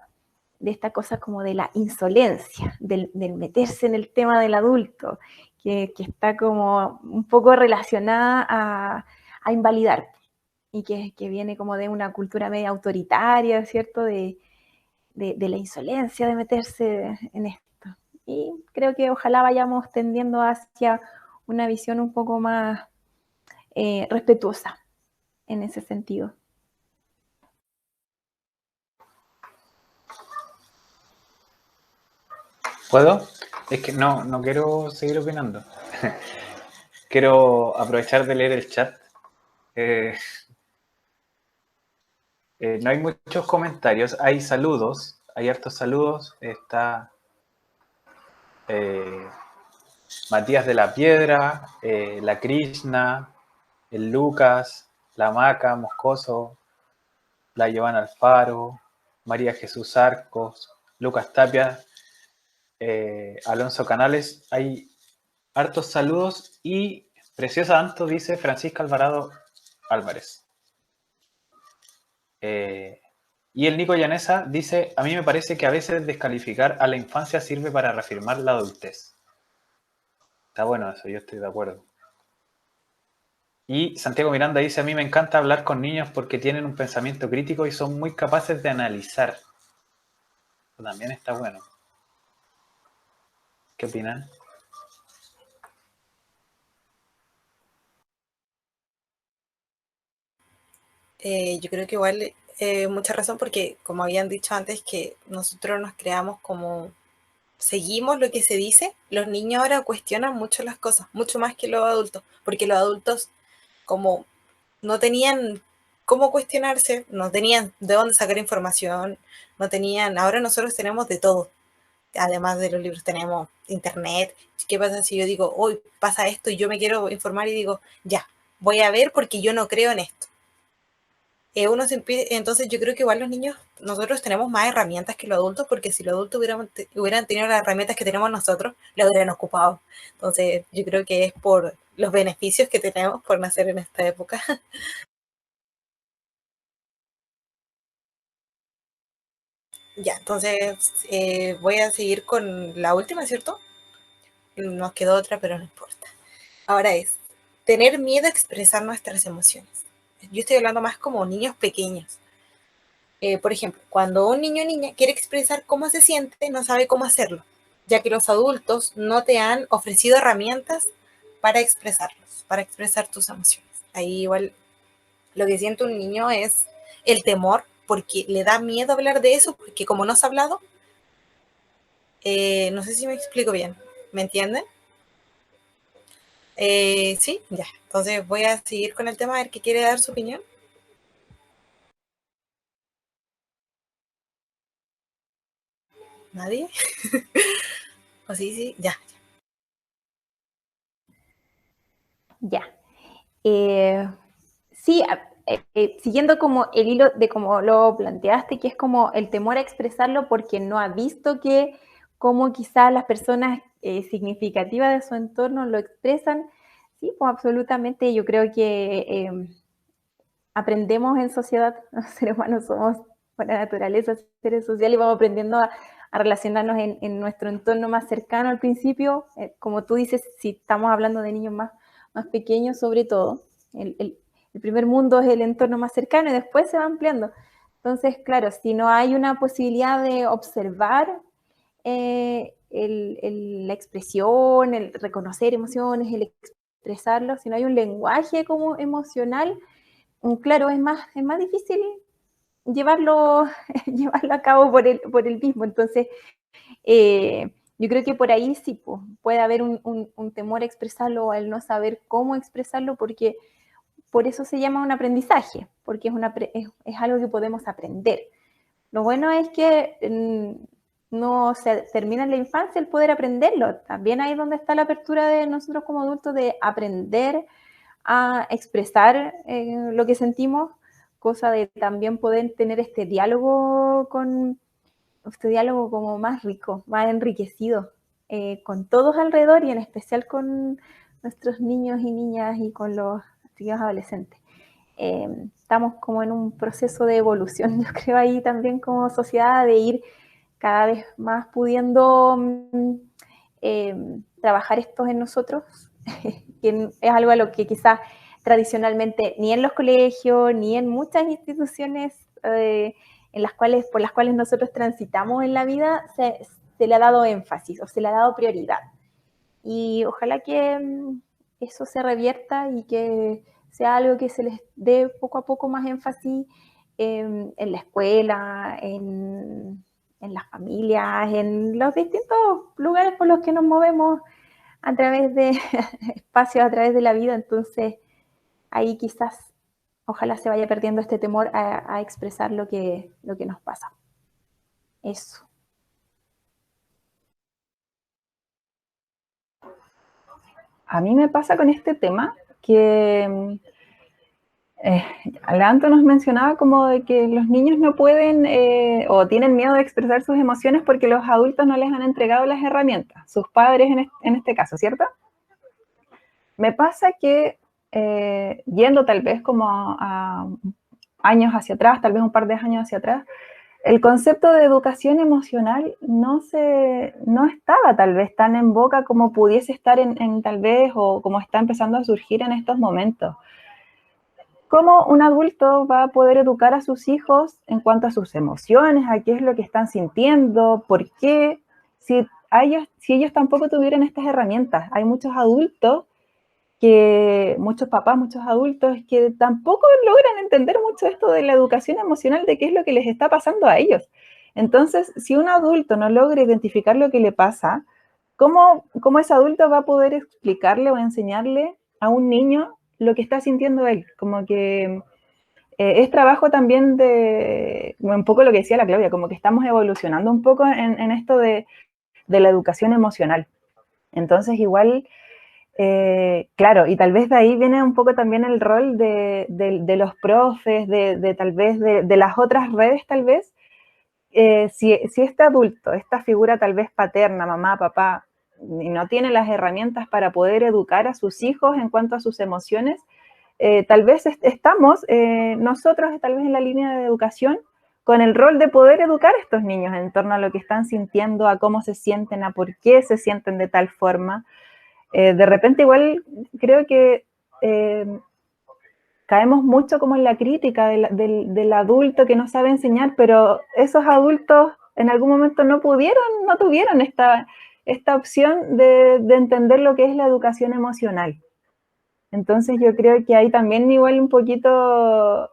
de esta cosa como de la insolencia, del meterse en el tema del adulto, que está como un poco relacionada a invalidar y que viene como de una cultura media autoritaria, ¿cierto? De la insolencia de meterse en esto. Y creo que ojalá vayamos tendiendo hacia una visión un poco más respetuosa en ese sentido. ¿Puedo? Es que no quiero seguir opinando. Quiero aprovechar de leer el chat. Eh, no hay muchos comentarios, hay saludos, hay hartos saludos. Está Matías de la Piedra, la Krishna, el Lucas, la Maca, Moscoso, la Giovanna Alfaro, María Jesús Arcos, Lucas Tapia, Alonso Canales. Hay hartos saludos y Preciosa Anto dice Francisca Alvarado Álvarez. Y el Nico Llanesa dice, a mí me parece que a veces descalificar a la infancia sirve para reafirmar la adultez. Está bueno eso, yo estoy de acuerdo. Y Santiago Miranda dice, a mí me encanta hablar con niños porque tienen un pensamiento crítico y son muy capaces de analizar. Eso también está bueno. ¿Qué opinan? Yo creo que igual mucha razón porque, como habían dicho antes, que nosotros nos creamos como seguimos lo que se dice, los niños ahora cuestionan mucho las cosas, mucho más que los adultos, porque los adultos como no tenían cómo cuestionarse, no tenían de dónde sacar información, no tenían, ahora nosotros tenemos de todo, además de los libros tenemos internet. ¿Qué pasa si yo digo, hoy pasa esto y yo me quiero informar y digo, ya, voy a ver porque yo no creo en esto? Entonces yo creo que igual los niños, nosotros tenemos más herramientas que los adultos, porque si los adultos hubieran tenido las herramientas que tenemos nosotros, las hubieran ocupado. Entonces yo creo que es por los beneficios que tenemos por nacer en esta época. Ya, entonces voy a seguir con la última, ¿cierto? Nos quedó otra, pero no importa. Ahora es tener miedo a expresar nuestras emociones. Yo estoy hablando más como niños pequeños. Por ejemplo, cuando un niño o niña quiere expresar cómo se siente, no sabe cómo hacerlo, ya que los adultos no te han ofrecido herramientas para expresarlos, para expresar tus emociones. Ahí igual lo que siente un niño es el temor, porque le da miedo hablar de eso, porque como no se ha hablado, no sé si me explico bien, ¿me entienden? Sí, ya. Entonces voy a seguir con el tema, a ver qué quiere dar su opinión. ¿Nadie? ¿O sí? Ya. Ya. Sí, siguiendo como el hilo de cómo lo planteaste, que es como el temor a expresarlo porque no ha visto que como quizás las personas significativas de su entorno lo expresan. Sí, pues absolutamente. Yo creo que aprendemos en sociedad, los seres humanos somos por naturaleza seres sociales y vamos aprendiendo a relacionarnos en nuestro entorno más cercano al principio. Como tú dices, si estamos hablando de niños más pequeños sobre todo, el primer mundo es el entorno más cercano y después se va ampliando. Entonces, claro, si no hay una posibilidad de observar la expresión, el reconocer emociones, el expresarlo, si no hay un lenguaje como emocional, claro, es más difícil llevarlo, llevarlo a cabo por el mismo. Entonces, yo creo que por ahí sí puede haber un temor a expresarlo o al no saber cómo expresarlo, porque por eso se llama un aprendizaje, porque es algo que podemos aprender. Lo bueno es que no se termina en la infancia el poder aprenderlo. También ahí es donde está la apertura de nosotros como adultos de aprender a expresar lo que sentimos, cosa de también poder tener este diálogo como más rico, más enriquecido, con todos alrededor y en especial con nuestros niños y niñas y con los chicos adolescentes. Estamos como en un proceso de evolución, yo creo, ahí también como sociedad, de ir cada vez más pudiendo trabajar esto en nosotros, que es algo a lo que quizás tradicionalmente ni en los colegios, ni en muchas instituciones por las cuales nosotros transitamos en la vida, se le ha dado énfasis o se le ha dado prioridad. Y ojalá que eso se revierta y que sea algo que se les dé poco a poco más énfasis en la escuela, en las familias, en los distintos lugares por los que nos movemos a través de espacios, a través de la vida. Entonces, ahí quizás, ojalá se vaya perdiendo este temor a expresar lo que nos pasa. Eso. A mí me pasa con este tema que Alanto nos mencionaba como de que los niños no pueden o tienen miedo de expresar sus emociones porque los adultos no les han entregado las herramientas, sus padres en este caso, ¿cierto? Me pasa que yendo tal vez como a años hacia atrás, tal vez un par de años hacia atrás, el concepto de educación emocional no estaba tal vez tan en boca como pudiese estar en tal vez o como está empezando a surgir en estos momentos. ¿Cómo un adulto va a poder educar a sus hijos en cuanto a sus emociones, a qué es lo que están sintiendo, por qué, si ellos tampoco tuvieran estas herramientas? Hay muchos adultos muchos papás, muchos adultos que tampoco logran entender mucho esto de la educación emocional, de qué es lo que les está pasando a ellos. Entonces, si un adulto no logra identificar lo que le pasa, ¿cómo ese adulto va a poder explicarle o enseñarle a un niño lo que está sintiendo él? Como que es trabajo también de, un poco lo que decía la Claudia, como que estamos evolucionando un poco en esto de la educación emocional. Entonces, igual... claro, y tal vez de ahí viene un poco también el rol de los profes, tal vez de las otras redes, tal vez. Si este adulto, esta figura tal vez paterna, mamá, papá, y no tiene las herramientas para poder educar a sus hijos en cuanto a sus emociones, tal vez estamos nosotros tal vez en la línea de educación con el rol de poder educar a estos niños en torno a lo que están sintiendo, a cómo se sienten, a por qué se sienten de tal forma. De repente igual creo que caemos mucho como en la crítica del adulto que no sabe enseñar, pero esos adultos en algún momento no tuvieron esta opción de entender lo que es la educación emocional. Entonces yo creo que hay también igual un poquito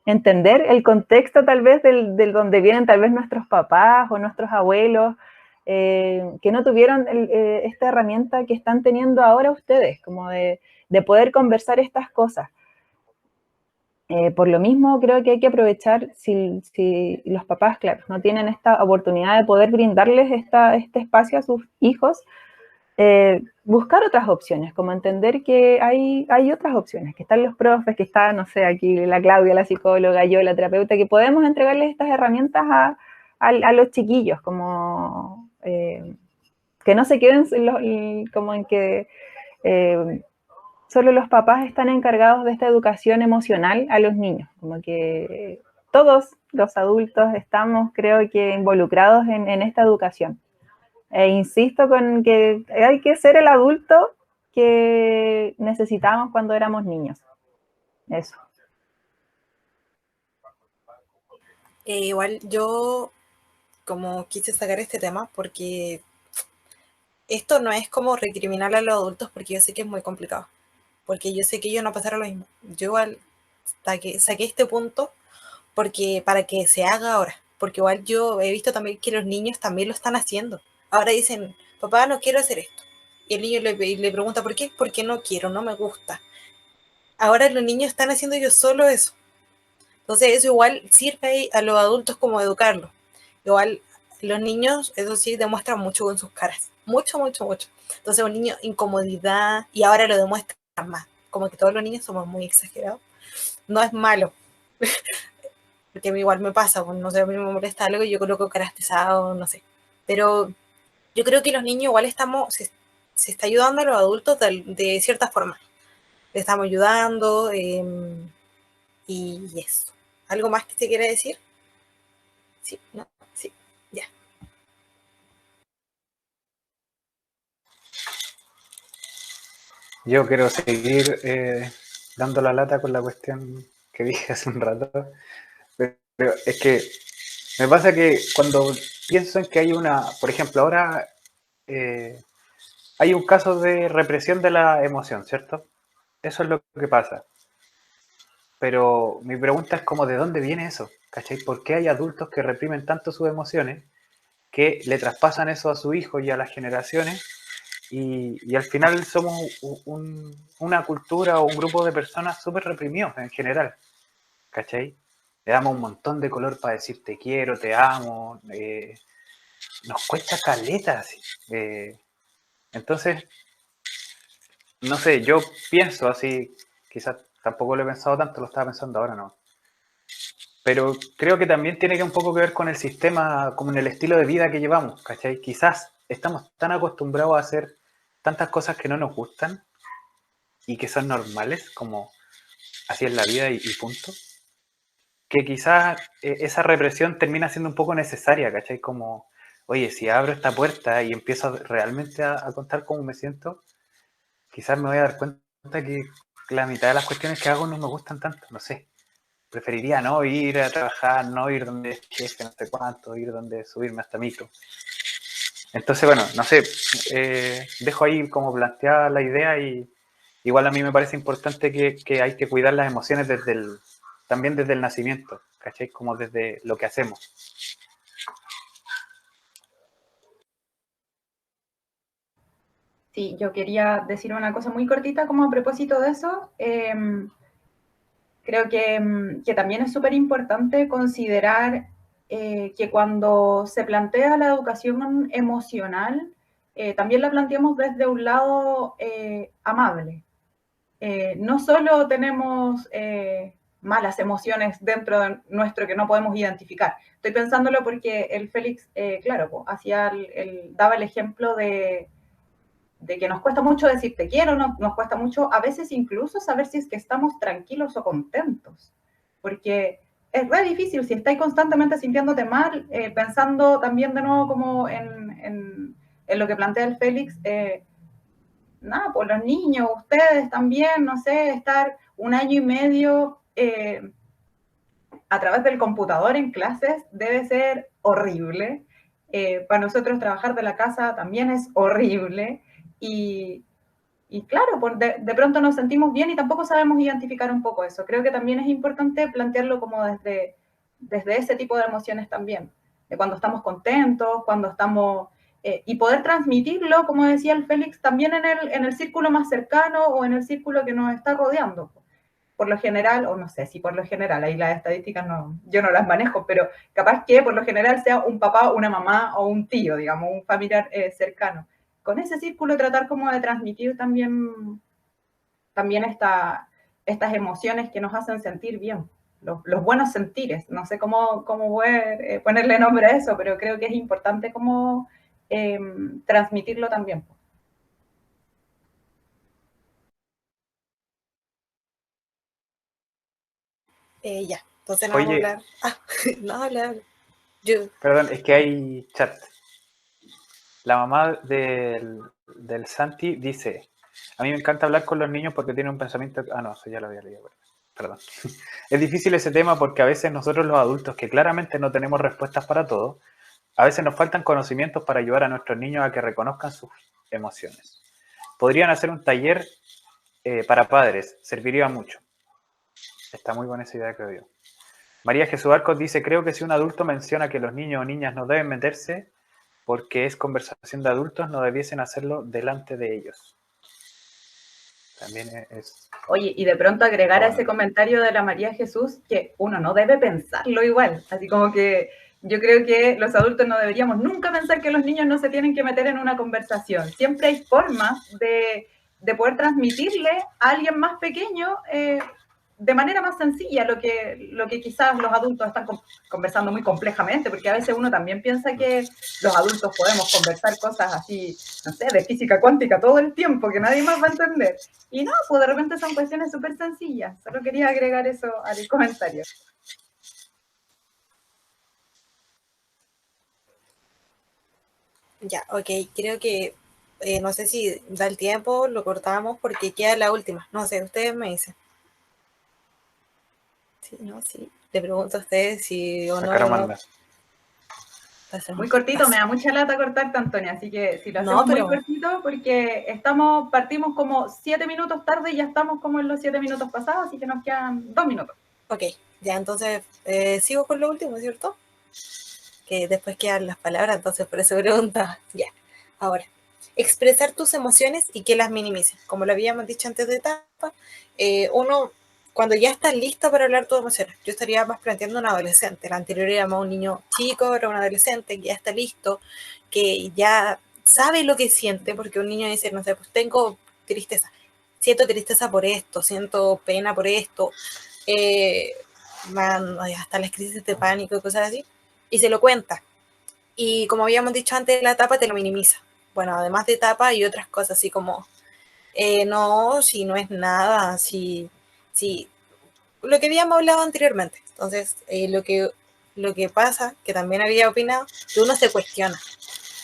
entender el contexto tal vez del donde vienen tal vez nuestros papás o nuestros abuelos, que no tuvieron esta herramienta que están teniendo ahora ustedes, como de poder conversar estas cosas. Por lo mismo, creo que hay que aprovechar, si los papás, claro, no tienen esta oportunidad de poder brindarles este espacio a sus hijos, buscar otras opciones, como entender que hay otras opciones, que están los profes, que está, no sé, aquí la Claudia, la psicóloga, yo, la terapeuta, que podemos entregarles estas herramientas a los chiquillos, como que no se queden como en que solo los papás están encargados de esta educación emocional a los niños, como que todos los adultos estamos, creo que, involucrados en esta educación. E insisto con que hay que ser el adulto que necesitábamos cuando éramos niños. Eso. Igual yo como quise sacar este tema porque esto no es como recriminar a los adultos porque yo sé que es muy complicado, porque yo sé que ellos no pasaron lo mismo. Yo igual saqué este punto porque para que se haga ahora, porque igual yo he visto también que los niños también lo están haciendo. Ahora dicen, papá, no quiero hacer esto. Y el niño le pregunta, ¿por qué? Porque no quiero, no me gusta. Ahora los niños están haciendo ellos solo eso. Entonces eso igual sirve a los adultos como educarlos. Igual los niños, eso sí, demuestran mucho con sus caras. Mucho, mucho, mucho. Entonces un niño, incomodidad, y ahora lo demuestran más. Como que todos los niños somos muy exagerados. No es malo, porque a mí igual me pasa, pues, no sé, a mí me molesta algo y yo coloco caras pesadas, no sé. Pero yo creo que los niños igual se está ayudando a los adultos de cierta forma. Le estamos ayudando y eso. ¿Algo más que te quiera decir? Sí, no, sí, ya. Yo quiero seguir dando la lata con la cuestión que dije hace un rato, pero es que me pasa que cuando pienso en que hay por ejemplo, ahora hay un caso de represión de la emoción, ¿cierto? Eso es lo que pasa. Pero mi pregunta es como, ¿de dónde viene eso? ¿Cachai? ¿Por qué hay adultos que reprimen tanto sus emociones que le traspasan eso a su hijo y a las generaciones? Y al final somos una cultura o un grupo de personas súper reprimidos en general, ¿cachai? Le damos un montón de color para decir te quiero, te amo, nos cuesta caleta, así. Entonces, no sé, yo pienso así, quizás tampoco lo he pensado tanto, lo estaba pensando ahora, no. Pero creo que también tiene que un poco que ver con el sistema, como en el estilo de vida que llevamos, ¿cachai? Quizás estamos tan acostumbrados a hacer tantas cosas que no nos gustan y que son normales, como así es la vida y punto, que quizás esa represión termina siendo un poco necesaria, ¿cachai? Como, oye, si abro esta puerta y empiezo realmente a contar cómo me siento, quizás me voy a dar cuenta que la mitad de las cuestiones que hago no me gustan tanto, no sé. Preferiría no ir a trabajar, no ir donde es jefe, no sé cuánto, ir donde subirme hasta micro. Entonces, bueno, no sé, dejo ahí como planteada la idea y igual a mí me parece importante que hay que cuidar las emociones también desde el nacimiento, ¿cachai? Como desde lo que hacemos. Sí, yo quería decir una cosa muy cortita como a propósito de eso. Creo que también es súper importante considerar que cuando se plantea la educación emocional, también la planteamos desde un lado amable. No solo tenemos malas emociones dentro de nuestro que no podemos identificar. Estoy pensándolo porque el Félix, claro, daba el ejemplo de que nos cuesta mucho decir te quiero, nos cuesta mucho a veces incluso saber si es que estamos tranquilos o contentos, porque es re difícil si estáis constantemente sintiéndote mal, pensando también de nuevo como en lo que plantea el Félix, nada, pues los niños, ustedes también, no sé, estar un año y medio a través del computador en clases debe ser horrible. Para nosotros trabajar de la casa también es horrible. Y claro, de pronto nos sentimos bien y tampoco sabemos identificar un poco eso. Creo que también es importante plantearlo como desde ese tipo de emociones también, de cuando estamos contentos, cuando estamos... y poder transmitirlo, como decía el Félix, también en el círculo más cercano o en el círculo que nos está rodeando. por lo general, o no sé si por lo general, ahí las estadísticas no, yo no las manejo, pero capaz que por lo general sea un papá, una mamá o un tío, digamos, un familiar cercano. Con ese círculo tratar como de transmitir también estas emociones que nos hacen sentir bien, los buenos sentires. No sé cómo ponerle nombre a eso, pero creo que es importante como transmitirlo también. Ya, entonces no vamos a Oye, hablar. Ah, no, habla. Yo, perdón, es que hay chat. La mamá del Santi dice, a mí me encanta hablar con los niños porque tienen un pensamiento... Ah, no, eso ya lo había leído. Perdón. Es difícil ese tema porque a veces nosotros los adultos, que claramente no tenemos respuestas para todo, a veces nos faltan conocimientos para ayudar a nuestros niños a que reconozcan sus emociones. Podrían hacer un taller para padres, serviría mucho. Está muy buena esa idea, creo yo. María Jesús Arcos dice, creo que si un adulto menciona que los niños o niñas no deben meterse porque es conversación de adultos, no debiesen hacerlo delante de ellos. También es... Oye, y de pronto agregar a ese comentario de la María Jesús que uno no debe pensarlo igual, así como que yo creo que los adultos no deberíamos nunca pensar que los niños no se tienen que meter en una conversación. Siempre hay formas de poder transmitirle a alguien más pequeño de manera más sencilla lo que quizás los adultos están conversando muy complejamente, porque a veces uno también piensa que los adultos podemos conversar cosas así, no sé, de física cuántica todo el tiempo, que nadie más va a entender. Y no, pues de repente son cuestiones súper sencillas. Solo quería agregar eso al comentario. ya, ok, creo que no sé si da el tiempo, lo cortamos porque queda la última. No sé, ustedes me dicen. Sí, no, sí. Le pregunto a ustedes si o no, o no. Muy cortito, me da mucha lata cortarte, Antonia, así que si lo hacemos No, pero... muy cortito, porque partimos como 7 minutos tarde y ya estamos como en los 7 minutos pasados, así que nos quedan 2 minutos. Ok, ya entonces sigo con lo último, ¿cierto? Que después quedan las palabras, entonces por eso preguntaba. Ya, ahora, expresar tus emociones y que las minimices. Como lo habíamos dicho antes de etapa, uno, cuando ya estás listo para hablar tus emociones, yo estaría más planteando un adolescente. El anterior era más un niño chico, ahora un adolescente que ya está listo, que ya sabe lo que siente, porque un niño dice, no sé, pues tengo tristeza, siento tristeza por esto, siento pena por esto, hasta las crisis de pánico y cosas así, y se lo cuenta. Y como habíamos dicho antes, la tapa te lo minimiza. Bueno, además de tapa hay otras cosas así como, no, si no es nada, si lo que habíamos hablado anteriormente. Entonces, lo que pasa, que también había opinado, que uno se cuestiona.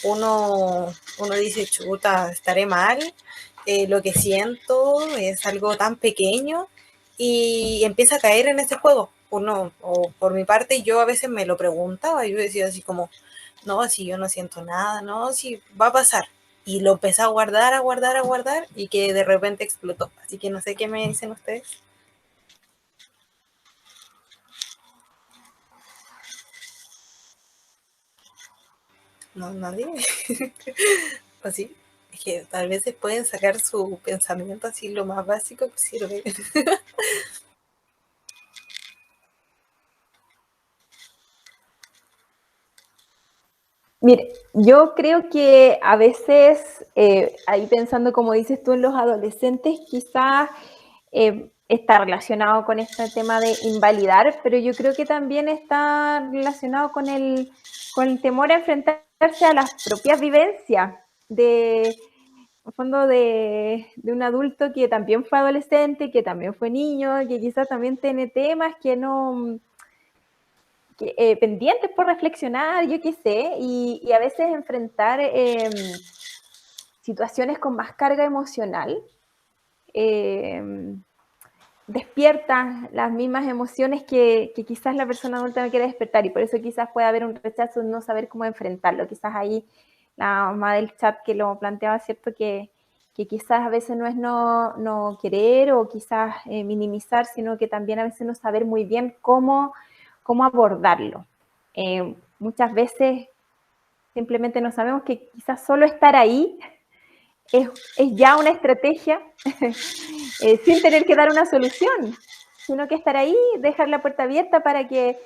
Uno dice, chuta, estaré mal, lo que siento es algo tan pequeño y empieza a caer en ese juego. Uno, o por mi parte, yo a veces me lo preguntaba, yo decía así como, no, si yo no siento nada, no, si va a pasar. Y lo empecé a guardar, a guardar, a guardar y que de repente explotó. Así que no sé qué me dicen ustedes. No, nadie. Así. Es que tal vez pueden sacar su pensamiento así lo más básico que sirve. Mire, yo creo que a veces, ahí pensando como dices tú en los adolescentes, quizás está relacionado con este tema de invalidar, pero yo creo que también está relacionado con el temor a enfrentarse a las propias vivencias en el fondo de un adulto que también fue adolescente, que también fue niño, que quizás también tiene temas que no... pendientes por reflexionar, yo qué sé, y a veces enfrentar situaciones con más carga emocional despierta las mismas emociones que quizás la persona adulta no quiere despertar, y por eso quizás puede haber un rechazo, no saber cómo enfrentarlo. Quizás ahí la mamá del chat que lo planteaba, ¿cierto? Que quizás a veces no es no querer o quizás minimizar, sino que también a veces no saber muy bien cómo abordarlo. Muchas veces simplemente no sabemos que quizás solo estar ahí es ya una estrategia sin tener que dar una solución. sino que estar ahí, dejar la puerta abierta para que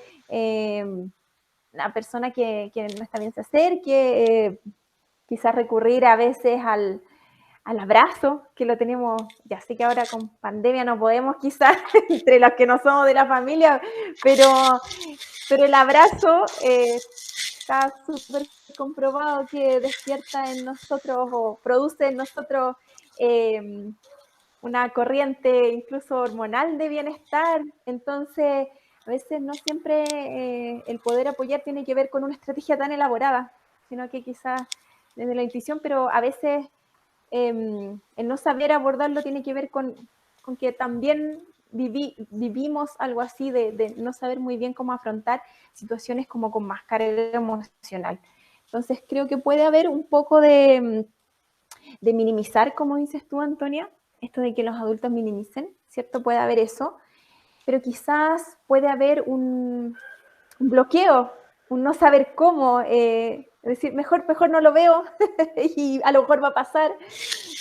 la persona que no está bien se acerque, quizás recurrir a veces al abrazo, que lo tenemos, ya sé que ahora con pandemia no podemos quizás, entre los que no somos de la familia, pero el abrazo está súper comprobado que despierta en nosotros o produce en nosotros una corriente incluso hormonal de bienestar. Entonces, a veces no siempre el poder apoyar tiene que ver con una estrategia tan elaborada, sino que quizás desde la intuición, pero a veces el no saber abordarlo tiene que ver con que también vivimos algo así de no saber muy bien cómo afrontar situaciones como con más carga emocional. Entonces creo que puede haber un poco de minimizar, como dices tú, Antonia, esto de que los adultos minimicen, ¿cierto? Puede haber eso, pero quizás puede haber un bloqueo, un no saber cómo, decir, mejor no lo veo y a lo mejor va a pasar.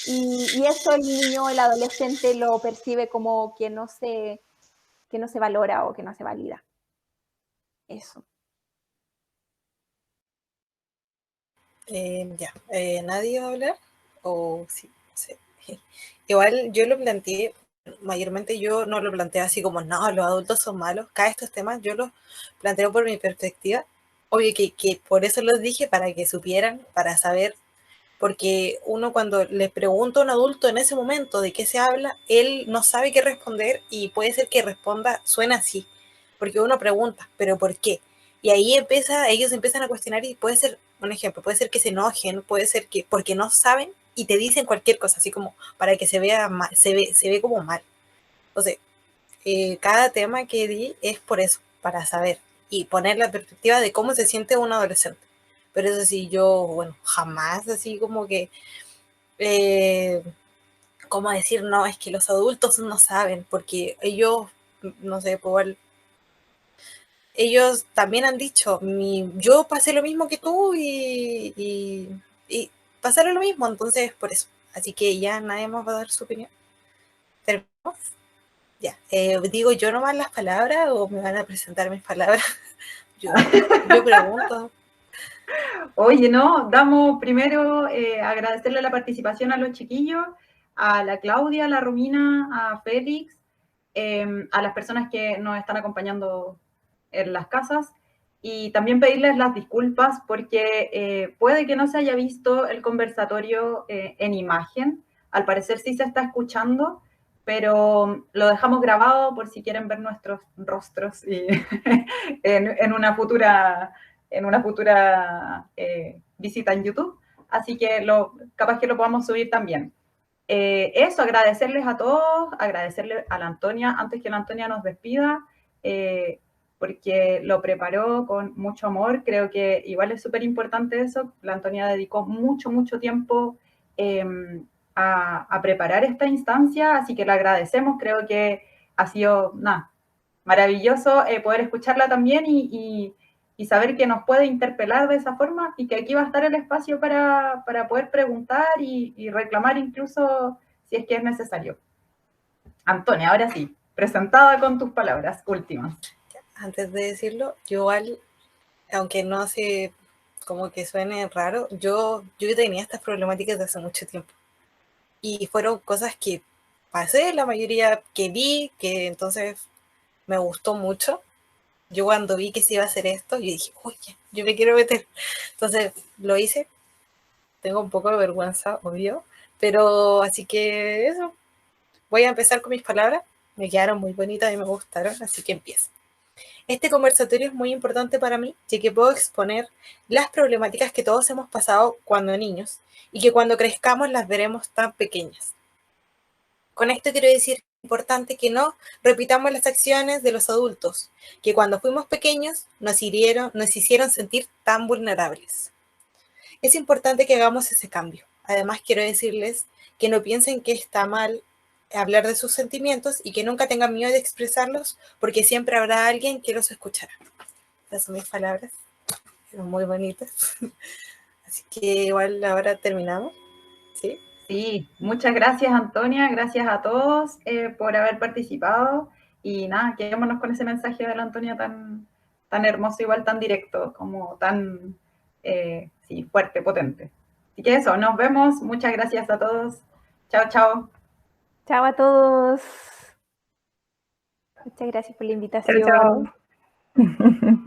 Y eso el niño, el adolescente lo percibe como que no se valora o que no se valida. Eso. ¿Nadie va a hablar? ¿O sí? No sé. Igual yo lo planteé, mayormente yo no lo planteé así como, no, los adultos son malos. Cada estos temas yo los planteo por mi perspectiva. Obvio que por eso los dije, para que supieran, para saber, porque uno cuando le pregunta a un adulto en ese momento de qué se habla, él no sabe qué responder y puede ser que responda, suena así, porque uno pregunta, pero ¿por qué? Y ahí ellos empiezan a cuestionar y puede ser, un ejemplo, puede ser que se enojen, puede ser que porque no saben y te dicen cualquier cosa, así como para que se vea mal, se ve como mal. Entonces, cada tema que di es por eso, para saber y poner la perspectiva de cómo se siente un adolescente. Pero eso sí, yo, bueno, jamás así como que, eh, ¿cómo decir? No, es que los adultos no saben, porque ellos, no sé, pues, ellos también han dicho, yo pasé lo mismo que tú y pasaron lo mismo, entonces por eso. Así que ya nadie más va a dar su opinión. ¿Terminamos? Ya. ¿Digo yo nomás las palabras o me van a presentar mis palabras? Yo pregunto. Oye, no, damos primero agradecerle la participación a los chiquillos, a la Claudia, a la Romina, a Félix, a las personas que nos están acompañando en las casas y también pedirles las disculpas porque puede que no se haya visto el conversatorio en imagen, al parecer sí se está escuchando, pero lo dejamos grabado por si quieren ver nuestros rostros y en una futura visita en YouTube, así que capaz que lo podamos subir también. Eso, agradecerles a todos, agradecerle a la Antonia, antes que la Antonia nos despida, porque lo preparó con mucho amor, creo que igual es súper importante eso, la Antonia dedicó mucho tiempo a preparar esta instancia, así que le agradecemos, creo que ha sido, maravilloso poder escucharla también y saber que nos puede interpelar de esa forma y que aquí va a estar el espacio para poder preguntar y reclamar incluso si es que es necesario. Antonia, ahora sí, presentada con tus palabras últimas. Antes de decirlo, yo aunque no hace como que suene raro, yo tenía estas problemáticas desde hace mucho tiempo. Y fueron cosas que pasé, la mayoría que vi, que entonces me gustó mucho. Yo cuando vi que se iba a hacer esto, yo dije, oye, yo me quiero meter. Entonces lo hice. Tengo un poco de vergüenza, obvio. Pero así que eso. Voy a empezar con mis palabras. Me quedaron muy bonitas y me gustaron, así que empiezo. Este conversatorio es muy importante para mí, ya que puedo exponer las problemáticas que todos hemos pasado cuando niños y que cuando crezcamos las veremos tan pequeñas. Con esto quiero decir que es importante que no repitamos las acciones de los adultos, que cuando fuimos pequeños nos hicieron sentir tan vulnerables. Es importante que hagamos ese cambio. Además, quiero decirles que no piensen que está mal hablar de sus sentimientos y que nunca tengan miedo de expresarlos, porque siempre habrá alguien que los escuchará. Esas son mis palabras, son muy bonitas. Así que igual ahora terminamos, ¿sí? Sí, muchas gracias Antonia, gracias a todos por haber participado Y nada, quedémonos con ese mensaje de la Antonia tan, tan hermoso, igual tan directo, como tan sí, fuerte, potente. Así que eso, nos vemos. Muchas gracias a todos. Chao, chao. Chao a todos. Muchas gracias por la Chao, invitación. chao.